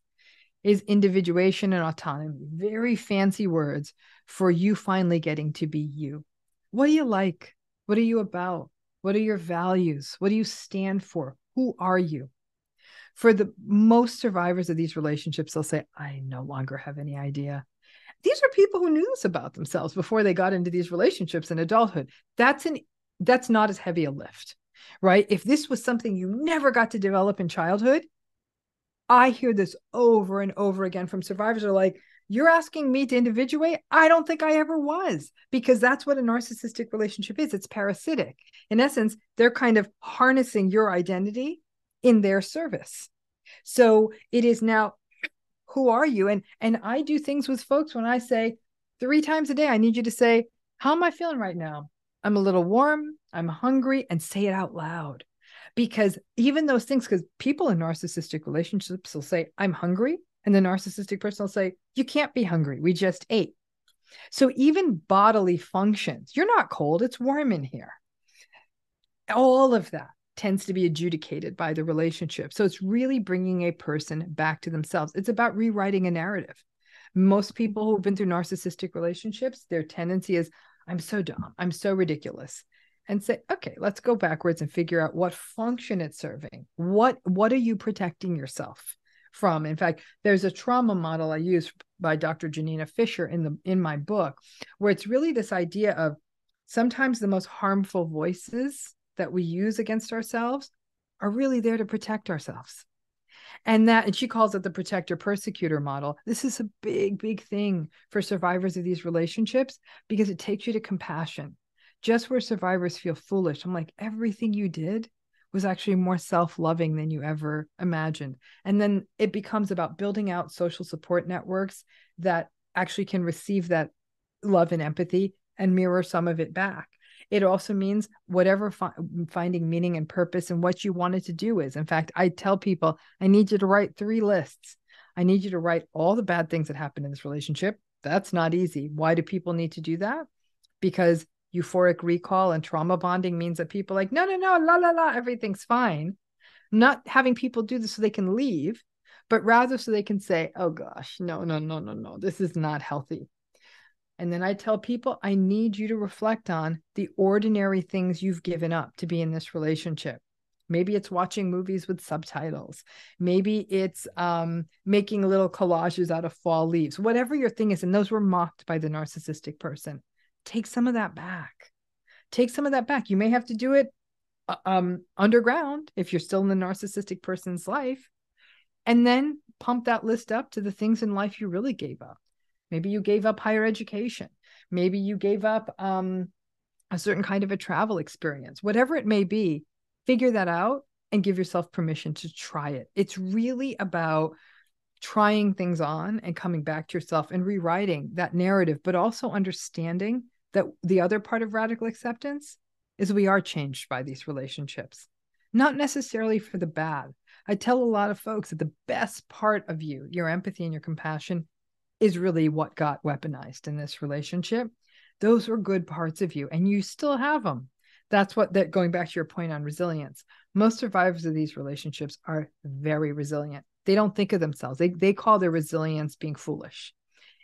is individuation and autonomy. Very fancy words for you finally getting to be you. What do you like? What are you about? What are your values? What do you stand for? Who are you? For the most survivors of these relationships, they'll say, I no longer have any idea. These are people who knew this about themselves before they got into these relationships in adulthood. That's not as heavy a lift, right? If this was something you never got to develop in childhood, I hear this over and over again from survivors who are like, you're asking me to individuate? I don't think I ever was, because that's what a narcissistic relationship is. It's parasitic. In essence, they're kind of harnessing your identity in their service. So it is now, who are you? And I do things with folks when I say 3 times a day, I need you to say, how am I feeling right now? I'm a little warm, I'm hungry, and say it out loud. Because even those things, because people in narcissistic relationships will say, I'm hungry. And the narcissistic person will say, you can't be hungry. We just ate. So even bodily functions, you're not cold, it's warm in here. All of that tends to be adjudicated by the relationship. So it's really bringing a person back to themselves. It's about rewriting a narrative. Most people who've been through narcissistic relationships, their tendency is, I'm so dumb, I'm so ridiculous. And say, okay, let's go backwards and figure out what function it's serving. What are you protecting yourself from? In fact, there's a trauma model I use by Dr. Janina Fisher in my book, where it's really this idea of sometimes the most harmful voices that we use against ourselves are really there to protect ourselves. And she calls it the protector persecutor model. This is a big, big thing for survivors of these relationships because it takes you to compassion. Just where survivors feel foolish, I'm like, everything you did was actually more self-loving than you ever imagined. And then it becomes about building out social support networks that actually can receive that love and empathy and mirror some of it back. It also means whatever finding meaning and purpose and what you wanted to do is. In fact, I tell people, I need you to write 3 lists. I need you to write all the bad things that happened in this relationship. That's not easy. Why do people need to do that? Because euphoric recall and trauma bonding means that people are like, no, la, la, la, everything's fine. I'm not having people do this so they can leave, but rather so they can say, oh gosh, no, this is not healthy. And then I tell people, I need you to reflect on the ordinary things you've given up to be in this relationship. Maybe it's watching movies with subtitles. Maybe it's making little collages out of fall leaves, whatever your thing is. And those were mocked by the narcissistic person. Take some of that back. Take some of that back. You may have to do it underground if you're still in the narcissistic person's life. And then pump that list up to the things in life you really gave up. Maybe you gave up higher education. Maybe you gave up a certain kind of a travel experience. Whatever it may be, figure that out and give yourself permission to try it. It's really about trying things on and coming back to yourself and rewriting that narrative, but also understanding that the other part of radical acceptance is we are changed by these relationships, not necessarily for the bad. I tell a lot of folks that the best part of you, your empathy and your compassion, is really what got weaponized in this relationship. Those were good parts of you, and you still have them. That's that going back to your point on resilience. Most survivors of these relationships are very resilient. They don't think of themselves. They call their resilience being foolish.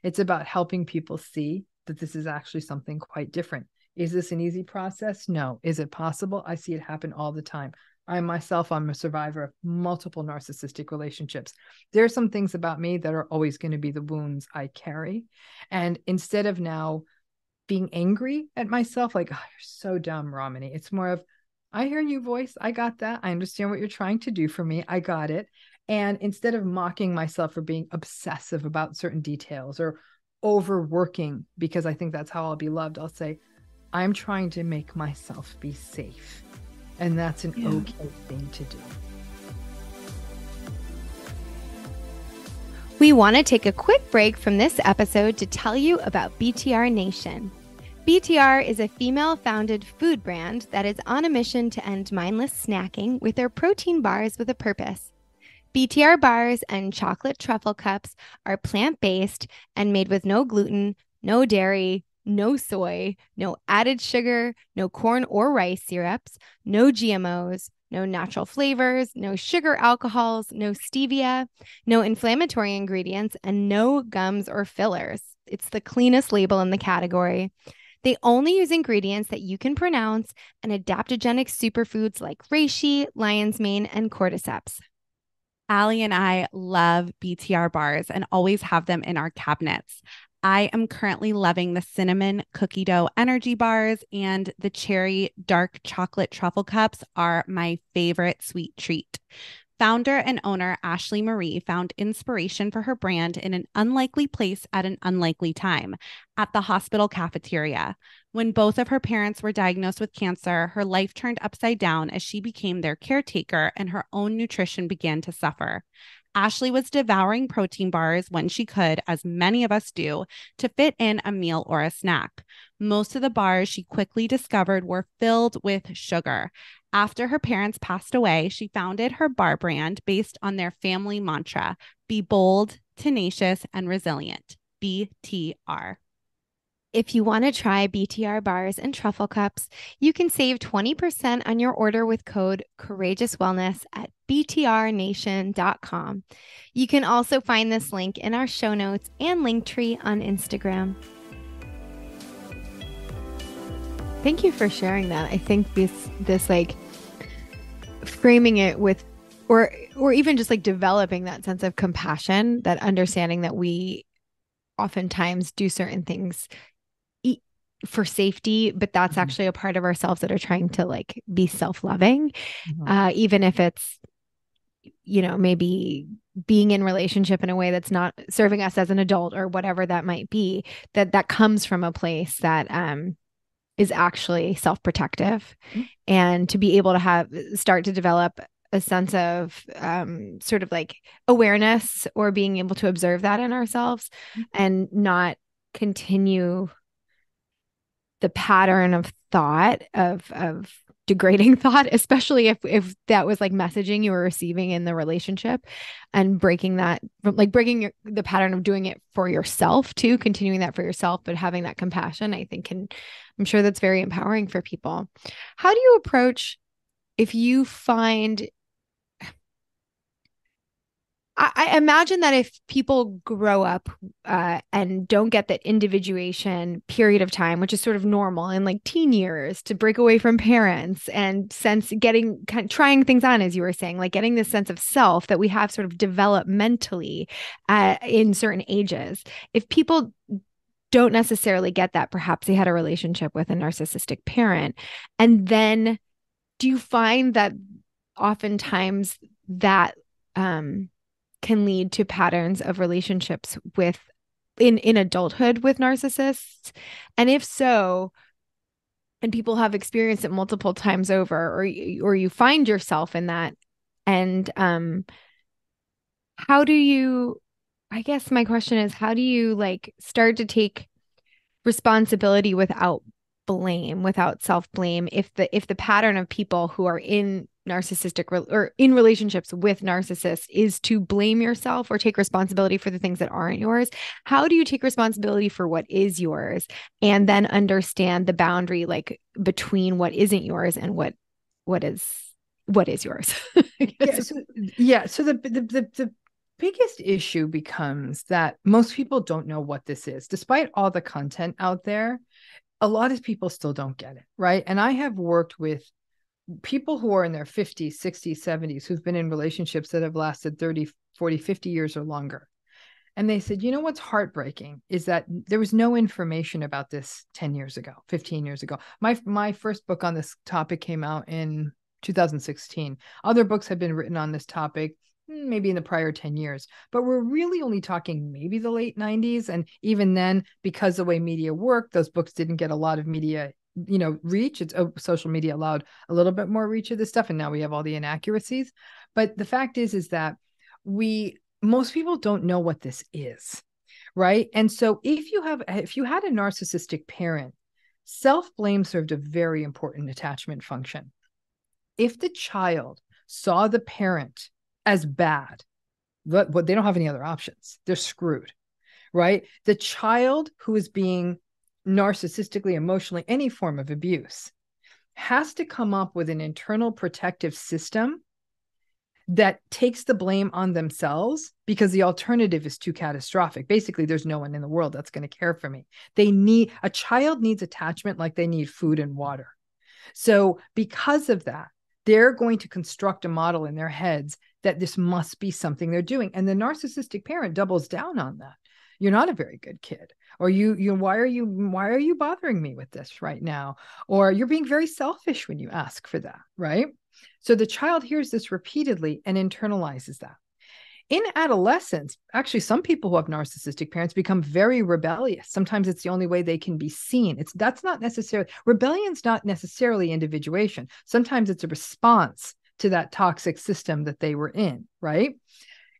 It's about helping people see that this is actually something quite different. Is this an easy process? No. Is it possible? I see it happen all the time. I'm a survivor of multiple narcissistic relationships. There are some things about me that are always going to be the wounds I carry. And instead of now being angry at myself, like, oh, you're so dumb, Ramani, it's more of, I hear you voice. I got that. I understand what you're trying to do for me. I got it. And instead of mocking myself for being obsessive about certain details or overworking, because I think that's how I'll be loved, I'll say, I'm trying to make myself be safe. And that's an okay thing to do. We want to take a quick break from this episode to tell you about BTR Nation. BTR is a female-founded food brand that is on a mission to end mindless snacking with their protein bars with a purpose. BTR bars and chocolate truffle cups are plant-based and made with no gluten, no dairy, no soy, no added sugar, no corn or rice syrups, no GMOs, no natural flavors, no sugar alcohols, no stevia, no inflammatory ingredients, and no gums or fillers. It's the cleanest label in the category. They only use ingredients that you can pronounce and adaptogenic superfoods like reishi, lion's mane, and cordyceps. Allie and I love BTR bars and always have them in our cabinets. I am currently loving the cinnamon cookie dough energy bars, and the cherry dark chocolate truffle cups are my favorite sweet treat. Founder and owner Ashley Marie found inspiration for her brand in an unlikely place at an unlikely time, at the hospital cafeteria. When both of her parents were diagnosed with cancer, her life turned upside down as she became their caretaker and her own nutrition began to suffer. Ashley was devouring protein bars when she could, as many of us do, to fit in a meal or a snack. Most of the bars she quickly discovered were filled with sugar. After her parents passed away, she founded her bar brand based on their family mantra: be bold, tenacious, and resilient. BTR. If you want to try BTR bars and truffle cups, you can save 20% on your order with code Courageous Wellness at btrnation.com. You can also find this link in our show notes and Linktree on Instagram. Thank you for sharing that. I think this like framing it with, or even just like developing that sense of compassion, that understanding that we oftentimes do certain things for safety, but that's actually a part of ourselves that are trying to like be self-loving, even if it's, you know, maybe being in relationship in a way that's not serving us as an adult or whatever that might be, that comes from a place that is actually self-protective. And to be able to start to develop a sense of sort of like awareness, or being able to observe that in ourselves and not continue the pattern of thought of degrading thought, especially if that was like messaging you were receiving in the relationship, and breaking that, like breaking the pattern of doing it for yourself too, continuing that for yourself, but having that compassion, I think I'm sure that's very empowering for people. How do you approach if you find, I imagine that if people grow up and don't get that individuation period of time, which is sort of normal in like teen years, to break away from parents and trying things on, as you were saying, like getting this sense of self that we have sort of developmentally in certain ages. If people don't necessarily get that, perhaps they had a relationship with a narcissistic parent, and then do you find that oftentimes that can lead to patterns of relationships in adulthood with narcissists? And if so, and people have experienced it multiple times over, or you find yourself in that, and how do you, I guess my question is, how do you like start to take responsibility without blame, without self-blame, if the pattern of people who are in narcissistic or in relationships with narcissists is to blame yourself or take responsibility for the things that aren't yours? How do you take responsibility for what is yours, and then understand the boundary like between what isn't yours and what is yours? So the biggest issue becomes that most people don't know what this is. Despite all the content out there, a lot of people still don't get it, right? And I have worked with people who are in their 50s, 60s, 70s, who've been in relationships that have lasted 30, 40, 50 years or longer. And they said, you know, what's heartbreaking is that there was no information about this 10 years ago, 15 years ago. My first book on this topic came out in 2016. Other books have been written on this topic maybe in the prior 10 years, but we're really only talking maybe the late 90s. And even then, because the way media worked, those books didn't get a lot of media, you know, reach. It's social media allowed a little bit more reach of this stuff. And now we have all the inaccuracies. But the fact is that most people don't know what this is, right? And so if you had a narcissistic parent, self-blame served a very important attachment function. If the child saw the parent as bad, but they don't have any other options, they're screwed, right? The child who is being narcissistically, emotionally, any form of abuse, has to come up with an internal protective system that takes the blame on themselves, because the alternative is too catastrophic. Basically, there's no one in the world that's going to care for me. A child needs attachment like they need food and water. So because of that, they're going to construct a model in their heads that this must be something they're doing. And the narcissistic parent doubles down on that. You're not a very good kid. Or why are you bothering me with this right now? Or you're being very selfish when you ask for that, right? So the child hears this repeatedly and internalizes that. In adolescence, actually, some people who have narcissistic parents become very rebellious. Sometimes it's the only way they can be seen. Rebellion's not necessarily individuation. Sometimes it's a response to that toxic system that they were in, right?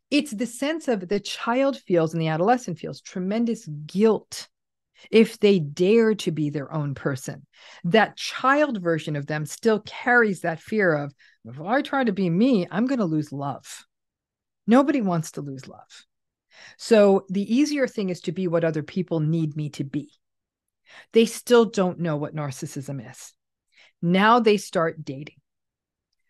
It's the sense of the child feels, and the adolescent feels, tremendous guilt if they dare to be their own person. That child version of them still carries that fear of, if I try to be me, I'm going to lose love. Nobody wants to lose love. So the easier thing is to be what other people need me to be. They still don't know what narcissism is. Now they start dating.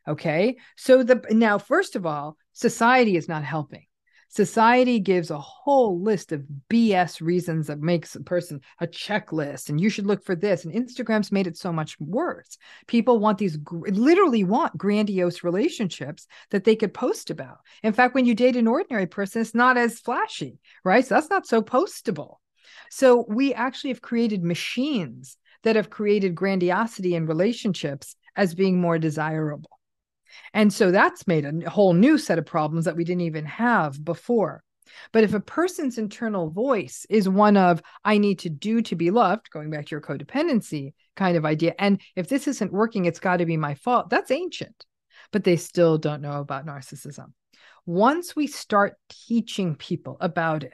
Okay. So now, first of all, society is not helping. Society gives a whole list of BS reasons that makes a person a checklist, and you should look for this. And Instagram's made it so much worse. People want literally want grandiose relationships that they could post about. In fact, when you date an ordinary person, it's not as flashy, right? So that's not so postable. So we actually have created machines that have created grandiosity in relationships as being more desirable. And so that's made a whole new set of problems that we didn't even have before. But if a person's internal voice is one of, I need to do to be loved, going back to your codependency kind of idea, and if this isn't working, it's got to be my fault, that's ancient. But they still don't know about narcissism. Once we start teaching people about it,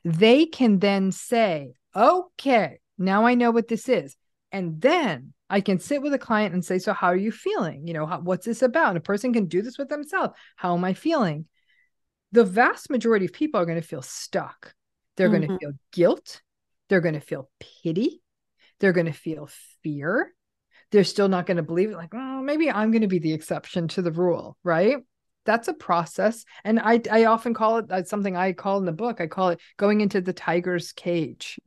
they can then say, okay, now I know what this is. And then I can sit with a client and say, so how are you feeling? What's this about? And a person can do this with themselves. How am I feeling? The vast majority of people are going to feel stuck. They're going to feel guilt. They're going to feel pity. They're going to feel fear. They're still not going to believe it. Like, oh, maybe I'm going to be the exception to the rule, right? That's a process. And I often call it something I call in the book. I call it going into the tiger's cage.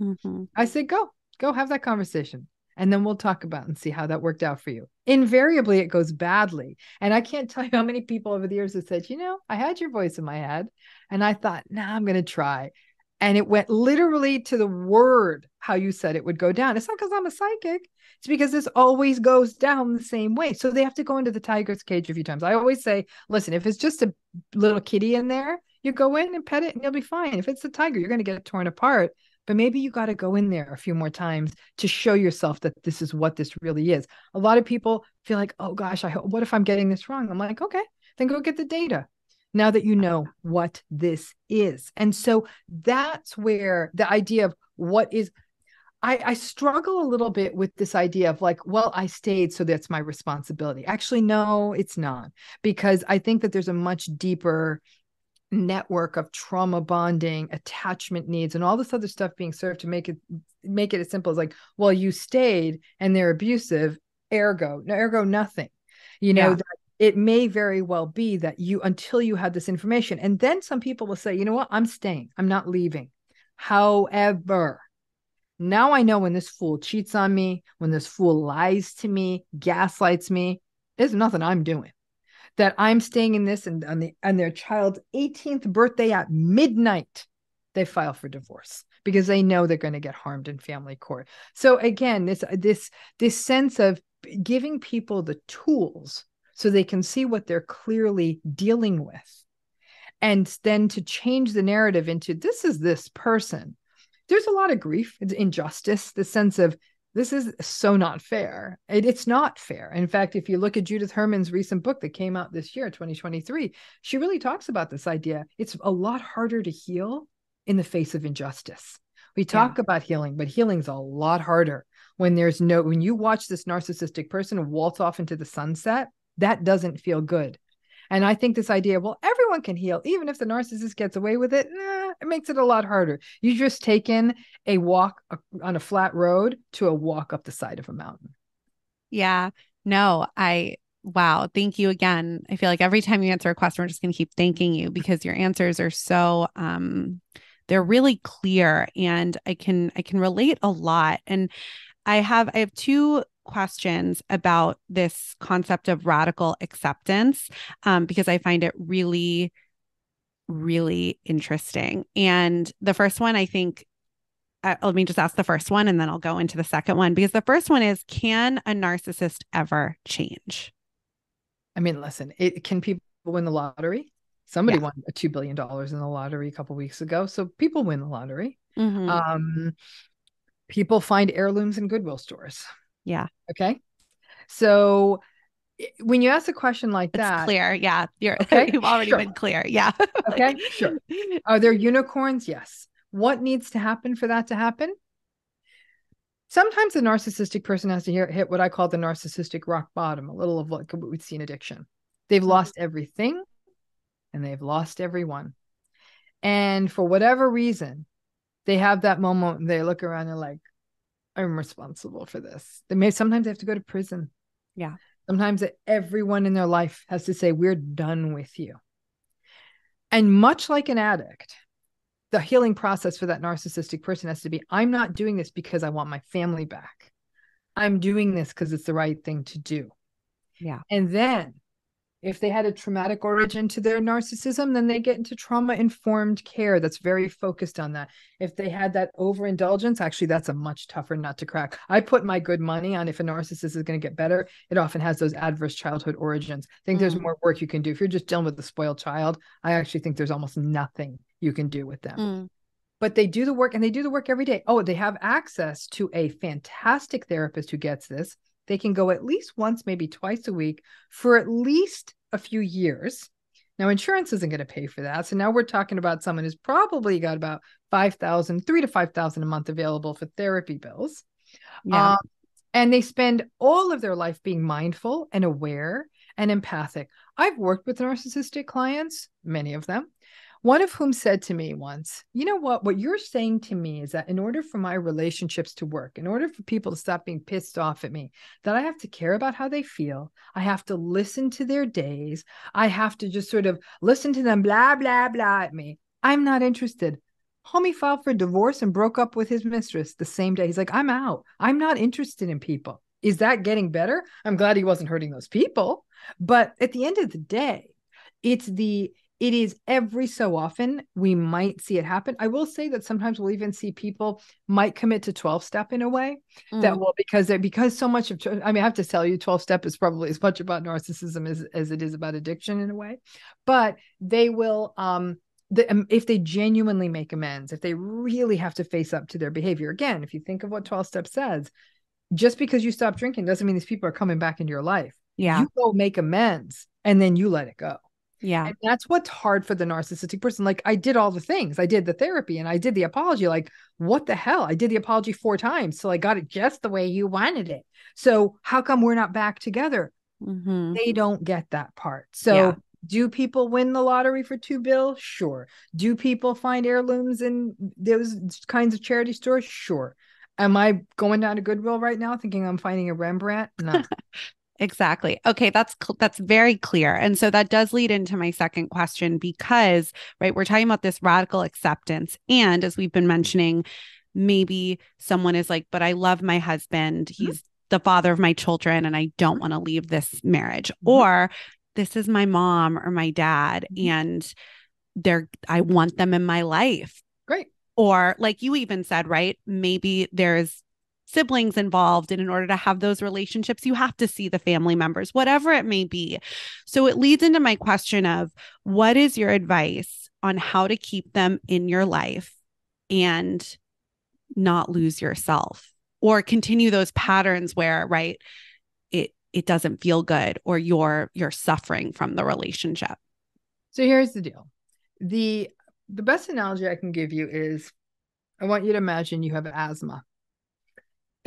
I say, go have that conversation. And then we'll talk about and see how that worked out for you. Invariably, it goes badly. And I can't tell you how many people over the years have said, I had your voice in my head. And I thought, I'm going to try. And it went literally to the word how you said it would go down. It's not because I'm a psychic. It's because this always goes down the same way. So they have to go into the tiger's cage a few times. I always say, listen, if it's just a little kitty in there, you go in and pet it and you'll be fine. If it's a tiger, you're going to get it torn apart. But maybe you got to go in there a few more times to show yourself that this is what this really is. A lot of people feel like, oh gosh, what if I'm getting this wrong? I'm like, okay, then go get the data now that you know what this is. And so that's where the idea of what is, I struggle a little bit with this idea of like, well, I stayed, so that's my responsibility. Actually, no, it's not, because I think that there's a much deeper network of trauma bonding, attachment needs, and all this other stuff being served to make it as simple as like, well, you stayed and they're abusive, ergo nothing. That it may very well be that until you had this information, and then some people will say, you know what, I'm staying, I'm not leaving. However, now I know when this fool cheats on me, when this fool lies to me, gaslights me, there's nothing I'm doing. That I'm staying in this, and on their child's 18th birthday at midnight, they file for divorce because they know they're going to get harmed in family court. So again, this sense of giving people the tools so they can see what they're clearly dealing with, and then to change the narrative into this is this person. There's a lot of grief, it's injustice, the sense of this is so not fair. It's not fair. In fact, if you look at Judith Herman's recent book that came out this year, 2023, she really talks about this idea. It's a lot harder to heal in the face of injustice. We talk about healing, but healing's a lot harder when you watch this narcissistic person waltz off into the sunset, that doesn't feel good. And I think this idea, well, everyone can heal, even if the narcissist gets away with it, it makes it a lot harder. You just taken a walk on a flat road to a walk up the side of a mountain. Yeah, no, wow. Thank you again. I feel like every time you answer a question, we're just going to keep thanking you because your answers are so, they're really clear, and I can relate a lot. And I have two questions about this concept of radical acceptance, because I find it really, really interesting. And the first one, I think, let me just ask the first one and then I'll go into the second one, because the first one is, can a narcissist ever change? I mean, listen, can people win the lottery? Somebody won $2 billion in the lottery a couple of weeks ago. So people win the lottery. People find heirlooms in Goodwill stores. Yeah. Okay. So when you ask a question like it's that, clear. Yeah. Okay. You've already been clear. Yeah. Okay. Sure. Are there unicorns? Yes. What needs to happen for that to happen? Sometimes the narcissistic person has to hit what I call the narcissistic rock bottom, a little of what we'd see in addiction. They've lost everything and they've lost everyone. And for whatever reason, they have that moment and they look around and like, I'm responsible for this. Sometimes they have to go to prison. Yeah. Sometimes everyone in their life has to say, we're done with you. And much like an addict, the healing process for that narcissistic person has to be, I'm not doing this because I want my family back. I'm doing this because it's the right thing to do. Yeah. And then if they had a traumatic origin to their narcissism, then they get into trauma-informed care that's very focused on that. If they had that overindulgence, actually, that's a much tougher nut to crack. I put my good money on if a narcissist is going to get better, it often has those adverse childhood origins. I think there's more work you can do. If you're just dealing with a spoiled child, I actually think there's almost nothing you can do with them. But they do the work, and they do the work every day. Oh, they have access to a fantastic therapist who gets this. They can go at least once, maybe twice a week for at least a few years. Now, insurance isn't going to pay for that. So now we're talking about someone who's probably got about $3,000 to $5,000 a month available for therapy bills. Yeah. And they spend all of their life being mindful and aware and empathic. I've worked with narcissistic clients, many of them, one of whom said to me once, you know what you're saying to me is that in order for my relationships to work, in order for people to stop being pissed off at me, that I have to care about how they feel. I have to listen to their days. I have to just sort of listen to them, blah, blah, blah at me. I'm not interested. Homie filed for divorce and broke up with his mistress the same day. He's like, I'm out. I'm not interested in people. Is that getting better? I'm glad he wasn't hurting those people. But at the end of the day, it is every so often we might see it happen. I will say that sometimes we'll even see people might commit to 12-step in a way that will, because so much of, I mean, I have to tell you, 12-step is probably as much about narcissism as it is about addiction in a way, but they will, if they genuinely make amends, if they really have to face up to their behavior. Again, if you think of what 12-step says, just because you stop drinking doesn't mean these people are coming back into your life. Yeah. You go make amends and then you let it go. Yeah. And that's what's hard for the narcissistic person. Like, I did all the things. I did the therapy and I did the apology. Like, what the hell? I did the apology 4 times. So I got it just the way you wanted it. So how come we're not back together? They don't get that part. So do people win the lottery for $2 billion? Sure. Do people find heirlooms in those kinds of charity stores? Sure. Am I going down to Goodwill right now thinking I'm finding a Rembrandt? No. Exactly. Okay, that's very clear. And so that does lead into my second question because, right, we're talking about this radical acceptance. And as we've been mentioning, maybe someone is like, but I love my husband. He's the father of my children and I don't want to leave this marriage. Or this is my mom or my dad and I want them in my life. Great. Or like you even said, right, maybe there's siblings involved. And in order to have those relationships, you have to see the family members, whatever it may be. So it leads into my question of what is your advice on how to keep them in your life and not lose yourself or continue those patterns where, right, it doesn't feel good or you're suffering from the relationship. So here's the deal. The best analogy I can give you is I want you to imagine you have asthma.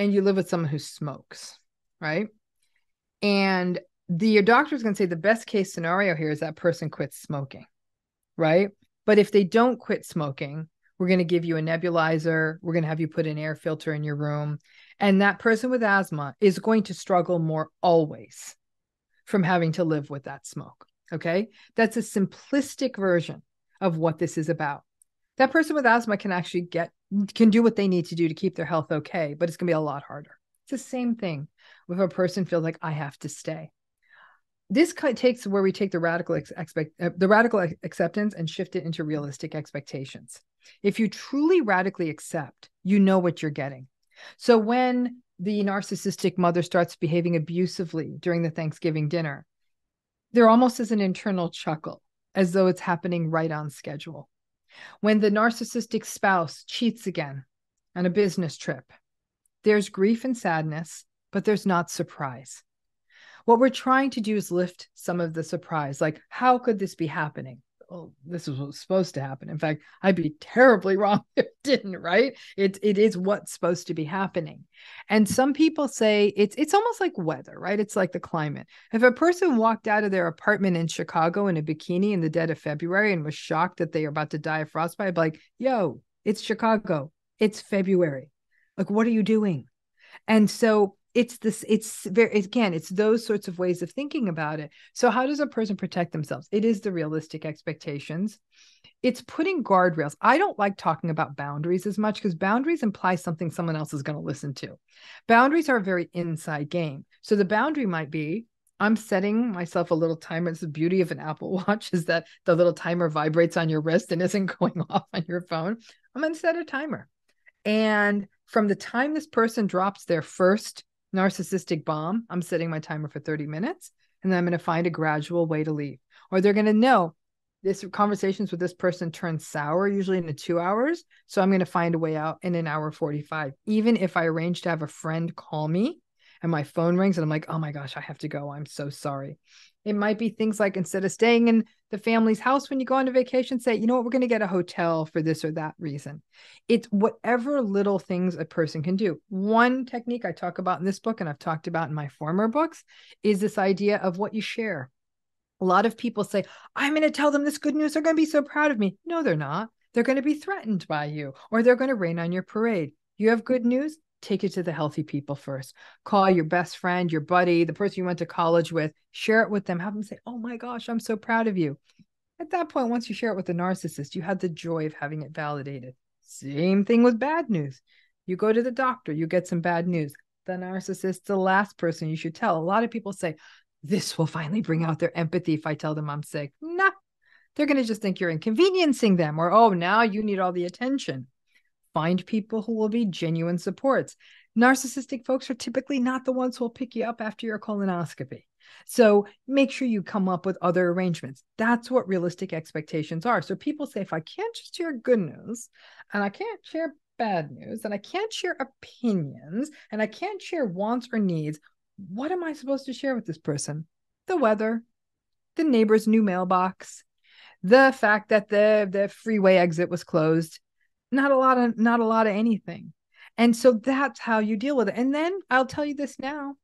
And you live with someone who smokes, right? And your doctor's going to say the best case scenario here is that person quits smoking, right? But if they don't quit smoking, we're going to give you a nebulizer. We're going to have you put an air filter in your room. And that person with asthma is going to struggle more always from having to live with that smoke, okay? That's a simplistic version of what this is about. That person with asthma can do what they need to do to keep their health okay, but it's going to be a lot harder. It's the same thing if a person feels like I have to stay. This takes where we take the radical acceptance and shift it into realistic expectations. If you truly radically accept, you know what you're getting. So when the narcissistic mother starts behaving abusively during the Thanksgiving dinner, there almost is an internal chuckle as though it's happening right on schedule. When the narcissistic spouse cheats again on a business trip, there's grief and sadness, but there's not surprise. What we're trying to do is lift some of the surprise. Like, how could this be happening? Oh, this is what was supposed to happen. In fact, I'd be terribly wrong if it didn't, right? It is what's supposed to be happening. And some people say it's almost like weather, right? It's like the climate. If a person walked out of their apartment in Chicago in a bikini in the dead of February and was shocked that they are about to die of frostbite, I'd be like, yo, it's Chicago. It's February. Like, what are you doing? And so it's those sorts of ways of thinking about it. So how does a person protect themselves? It is the realistic expectations. It's putting guardrails. I don't like talking about boundaries as much because boundaries imply something someone else is going to listen to. Boundaries are a very inside game. So the boundary might be, I'm setting myself a little timer. It's the beauty of an Apple Watch is that the little timer vibrates on your wrist and isn't going off on your phone. I'm going to set a timer. And from the time this person drops their first narcissistic bomb, I'm setting my timer for 30 minutes, and then I'm going to find a gradual way to leave. Or they're going to know this conversations with this person turn sour usually into 2 hours. So I'm going to find a way out in an hour 45. Even if I arrange to have a friend call me and my phone rings and I'm like, oh my gosh, I have to go. I'm so sorry. It might be things like instead of staying in the family's house when you go on a vacation, say, you know what, we're going to get a hotel for this or that reason. It's whatever little things a person can do. One technique I talk about in this book, and I've talked about in my former books, is this idea of what you share. A lot of people say, I'm going to tell them this good news. They're going to be so proud of me. No, they're not. They're going to be threatened by you, or they're going to rain on your parade. You have good news? Take it to the healthy people first. Call your best friend, your buddy, the person you went to college with, share it with them. Have them say, oh my gosh, I'm so proud of you. At that point, once you share it with the narcissist, you have the joy of having it validated. Same thing with bad news. You go to the doctor, you get some bad news. The narcissist, the last person you should tell. A lot of people say, this will finally bring out their empathy if I tell them I'm sick. Nah, they're going to just think you're inconveniencing them, or, oh, now you need all the attention. Find people who will be genuine supports. Narcissistic folks are typically not the ones who will pick you up after your colonoscopy. So make sure you come up with other arrangements. That's what realistic expectations are. So people say, if I can't just share good news and I can't share bad news and I can't share opinions and I can't share wants or needs, what am I supposed to share with this person? The weather, the neighbor's new mailbox, the fact that the freeway exit was closed. Not a lot of anything. And so that's how you deal with it. And then I'll tell you this now.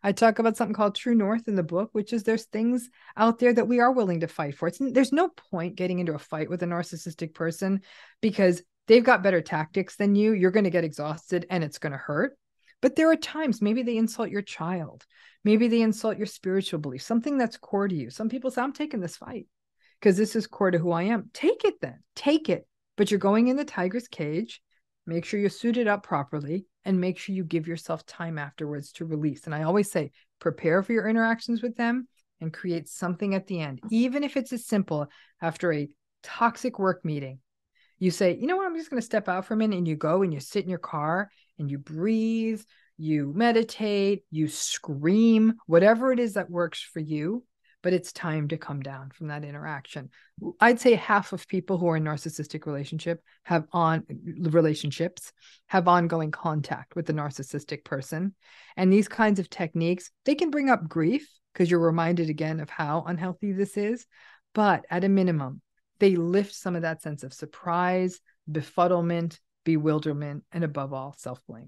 I talk about something called True North in the book, which is there's things out there that we are willing to fight for. There's no point getting into a fight with a narcissistic person because they've got better tactics than you. You're going to get exhausted and it's going to hurt. But there are times maybe they insult your child. Maybe they insult your spiritual belief, something that's core to you. Some people say, I'm taking this fight because this is core to who I am. Take it then. Take it. But you're going in the tiger's cage. Make sure you're suited up properly and make sure you give yourself time afterwards to release. And I always say, prepare for your interactions with them and create something at the end. Even if it's as simple after a toxic work meeting, you say, you know what, I'm just going to step out for a minute, and you go and you sit in your car and you breathe, you meditate, you scream, whatever it is that works for you. But it's time to come down from that interaction. I'd say half of people who are in narcissistic relationships have ongoing contact with the narcissistic person. And these kinds of techniques, they can bring up grief because you're reminded again of how unhealthy this is. But at a minimum, they lift some of that sense of surprise, befuddlement, bewilderment, and above all, self-blame.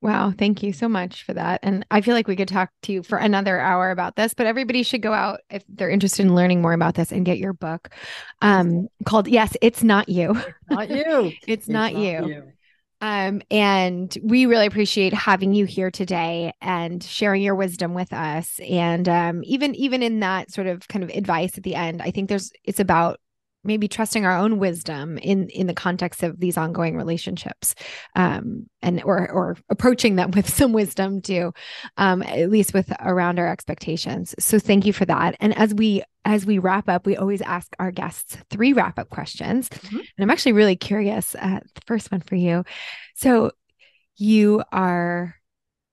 Wow. Thank you so much for that. And I feel like we could talk to you for another hour about this, but everybody should go out if they're interested in learning more about this and get your book called, Yes, It's Not You. It's not you. It's not you. And we really appreciate having you here today and sharing your wisdom with us. And even in that sort of kind of advice at the end, I think it's about maybe trusting our own wisdom in the context of these ongoing relationships, and or approaching them with some wisdom too, at least with around our expectations. So thank you for that. And as we wrap up, we always ask our guests 3 wrap-up questions. Mm-hmm. And I'm actually really curious, the first one for you. So you are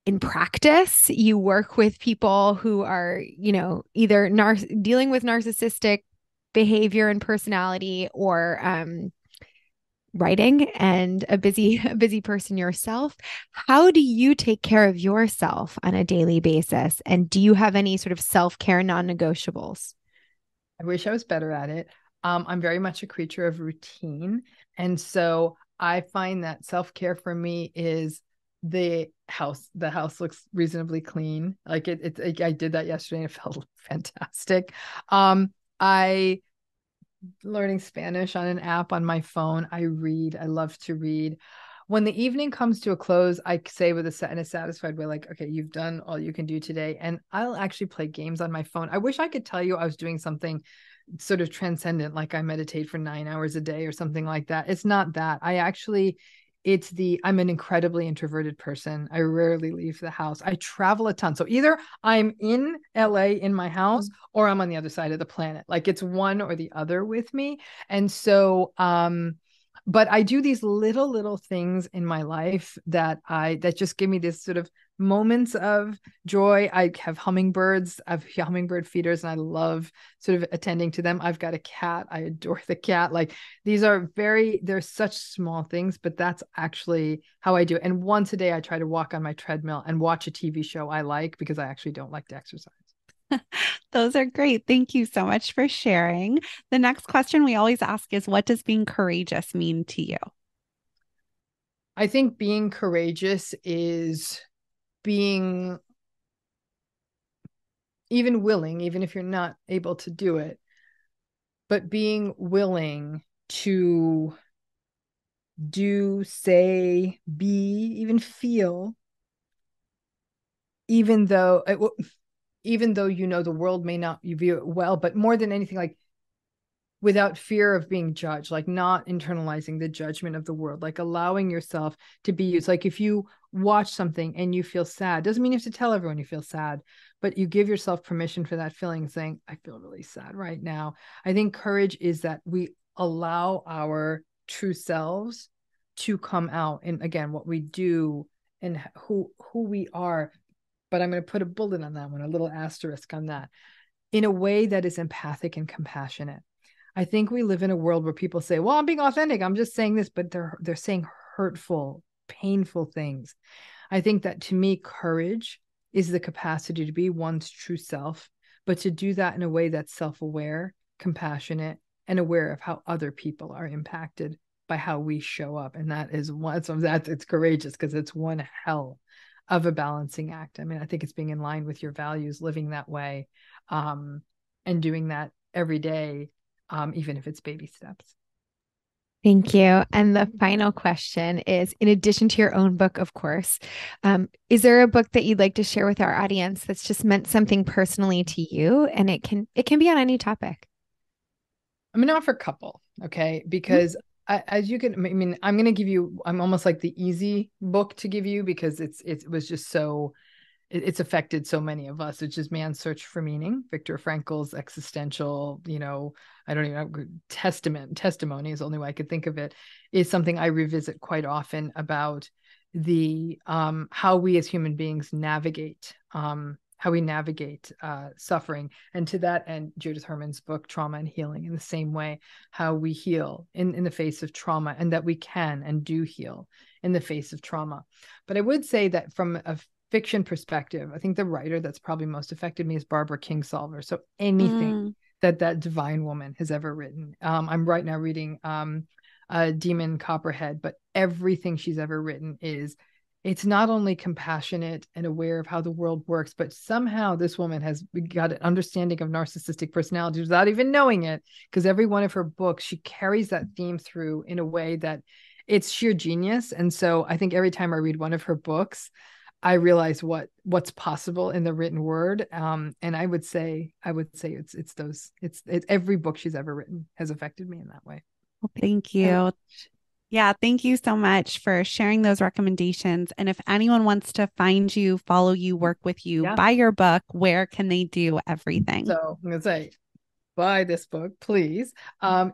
in practice, you work with people who are, either dealing with narcissistic behavior and personality, or writing, and a busy person yourself. How do you take care of yourself on a daily basis? And do you have any sort of self-care non-negotiables? I wish I was better at it. I'm very much a creature of routine. And so I find that self-care for me is the house. The house looks reasonably clean. Like I did that yesterday and it felt fantastic. I learning Spanish on an app on my phone. I read. I love to read. when the evening comes to a close, I say in a satisfied way, like, okay, you've done all you can do today. And I'll actually play games on my phone. I wish I could tell you I was doing something sort of transcendent, like I meditate for 9 hours a day or something like that. It's not that. I'm an incredibly introverted person. I rarely leave the house. I travel a ton. So either I'm in LA in my house or I'm on the other side of the planet. Like it's one or the other with me. And so, but I do these little things in my life that just give me this sort of moments of joy. I have hummingbirds. I have hummingbird feeders, and I love sort of attending to them. I've got a cat. I adore the cat. Like they're such small things, but that's actually how I do it. And once a day, I try to walk on my treadmill and watch a TV show I like, because I actually don't like to exercise. Those are great. Thank you so much for sharing. The next question we always ask is, what does being courageous mean to you? I think being courageous is being even willing, even if you're not able to do it, but being willing to do, say, be, even feel, even though the world may not view it well, but more than anything, like without fear of being judged, like not internalizing the judgment of the world, like allowing yourself to be used. Like if you watch something and you feel sad, doesn't mean you have to tell everyone you feel sad, but you give yourself permission for that feeling, saying, I feel really sad right now. I think courage is that we allow our true selves to come out, and again, what we do and who we are. But I'm going to put a bullet on that one, a little asterisk on that, in a way that is empathic and compassionate. I think we live in a world where people say, well, I'm being authentic, I'm just saying this, but they're saying hurtful, painful things. I think that, to me, courage is the capacity to be one's true self, but to do that in a way that's self-aware, compassionate, and aware of how other people are impacted by how we show up. And that is it's courageous, because it's one hell of a balancing act. I mean, I think it's being in line with your values, living that way, and doing that every day, even if it's baby steps. Thank you. And the final question is, in addition to your own book, of course, is there a book that you'd like to share with our audience that's just meant something personally to you? And it can be on any topic. I'm going to offer a couple, okay? Because as you can, I mean, I'm almost like the easy book to give you, because it was just so, it's affected so many of us. It's just Man's Search for Meaning, Viktor Frankl's existential, I don't even know, testimony is the only way I could think of it, is something I revisit quite often, about the how we as human beings navigate suffering. And to that end, Judith Herman's book, Trauma and Healing, in the same way, how we heal in the face of trauma, and that we can and do heal in the face of trauma. But I would say that from a fiction perspective, I think the writer that's probably most affected me is Barbara Kingsolver. So anything that divine woman has ever written. I'm right now reading Demon Copperhead, but everything she's ever written it's not only compassionate and aware of how the world works, but somehow this woman has got an understanding of narcissistic personality without even knowing it, because every one of her books, she carries that theme through in a way that it's sheer genius. And so I think every time I read one of her books, I realize what's possible in the written word. And I would say it's every book she's ever written has affected me in that way. Well, thank you. Yeah, thank you so much for sharing those recommendations. And if anyone wants to find you, follow you, work with you, buy your book, where can they do everything? So I'm going to say, buy this book, please.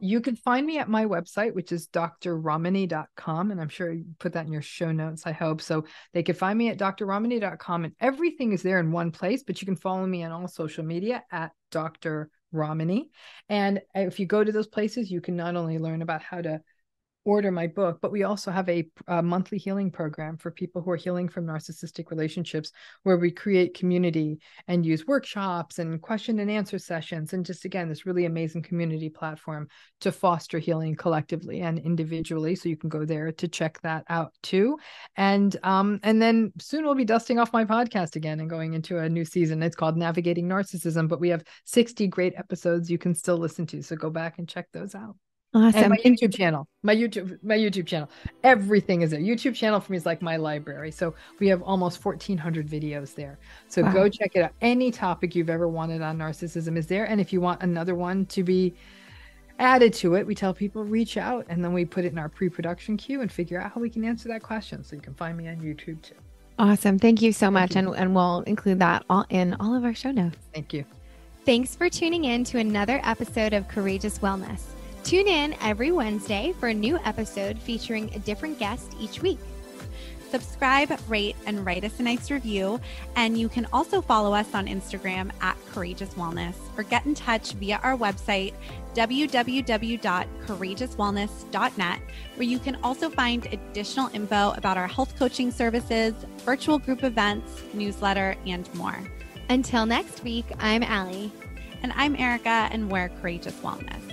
You can find me at my website, which is drramani.com. And I'm sure you put that in your show notes, I hope. So they can find me at drramani.com, and everything is there in one place, but you can follow me on all social media at Dr. Ramani. And if you go to those places, you can not only learn about how to order my book, but we also have a monthly healing program for people who are healing from narcissistic relationships, where we create community and use workshops and question and answer sessions, and just, again, this really amazing community platform to foster healing collectively and individually. So you can go there to check that out too. And then soon we'll be dusting off my podcast again and going into a new season. It's called Navigating Narcissism, but we have 60 great episodes you can still listen to. So go back and check those out. Awesome. And my YouTube channel, my YouTube channel, everything is there. YouTube channel for me is like my library. So we have almost 1,400 videos there. So go check it out. Any topic you've ever wanted on narcissism is there. And if you want another one to be added to it, we tell people reach out, and then we put it in our pre-production queue and figure out how we can answer that question. So you can find me on YouTube too. Awesome. Thank you so much. And we'll include that in all of our show notes. Thank you. Thanks for tuning in to another episode of Courageous Wellness. Tune in every Wednesday for a new episode featuring a different guest each week. Subscribe, rate, and write us a nice review. And you can also follow us on Instagram at Courageous Wellness, or get in touch via our website, www.courageouswellness.net, where you can also find additional info about our health coaching services, virtual group events, newsletter, and more. Until next week, I'm Allie. And I'm Erica, and we're Courageous Wellness.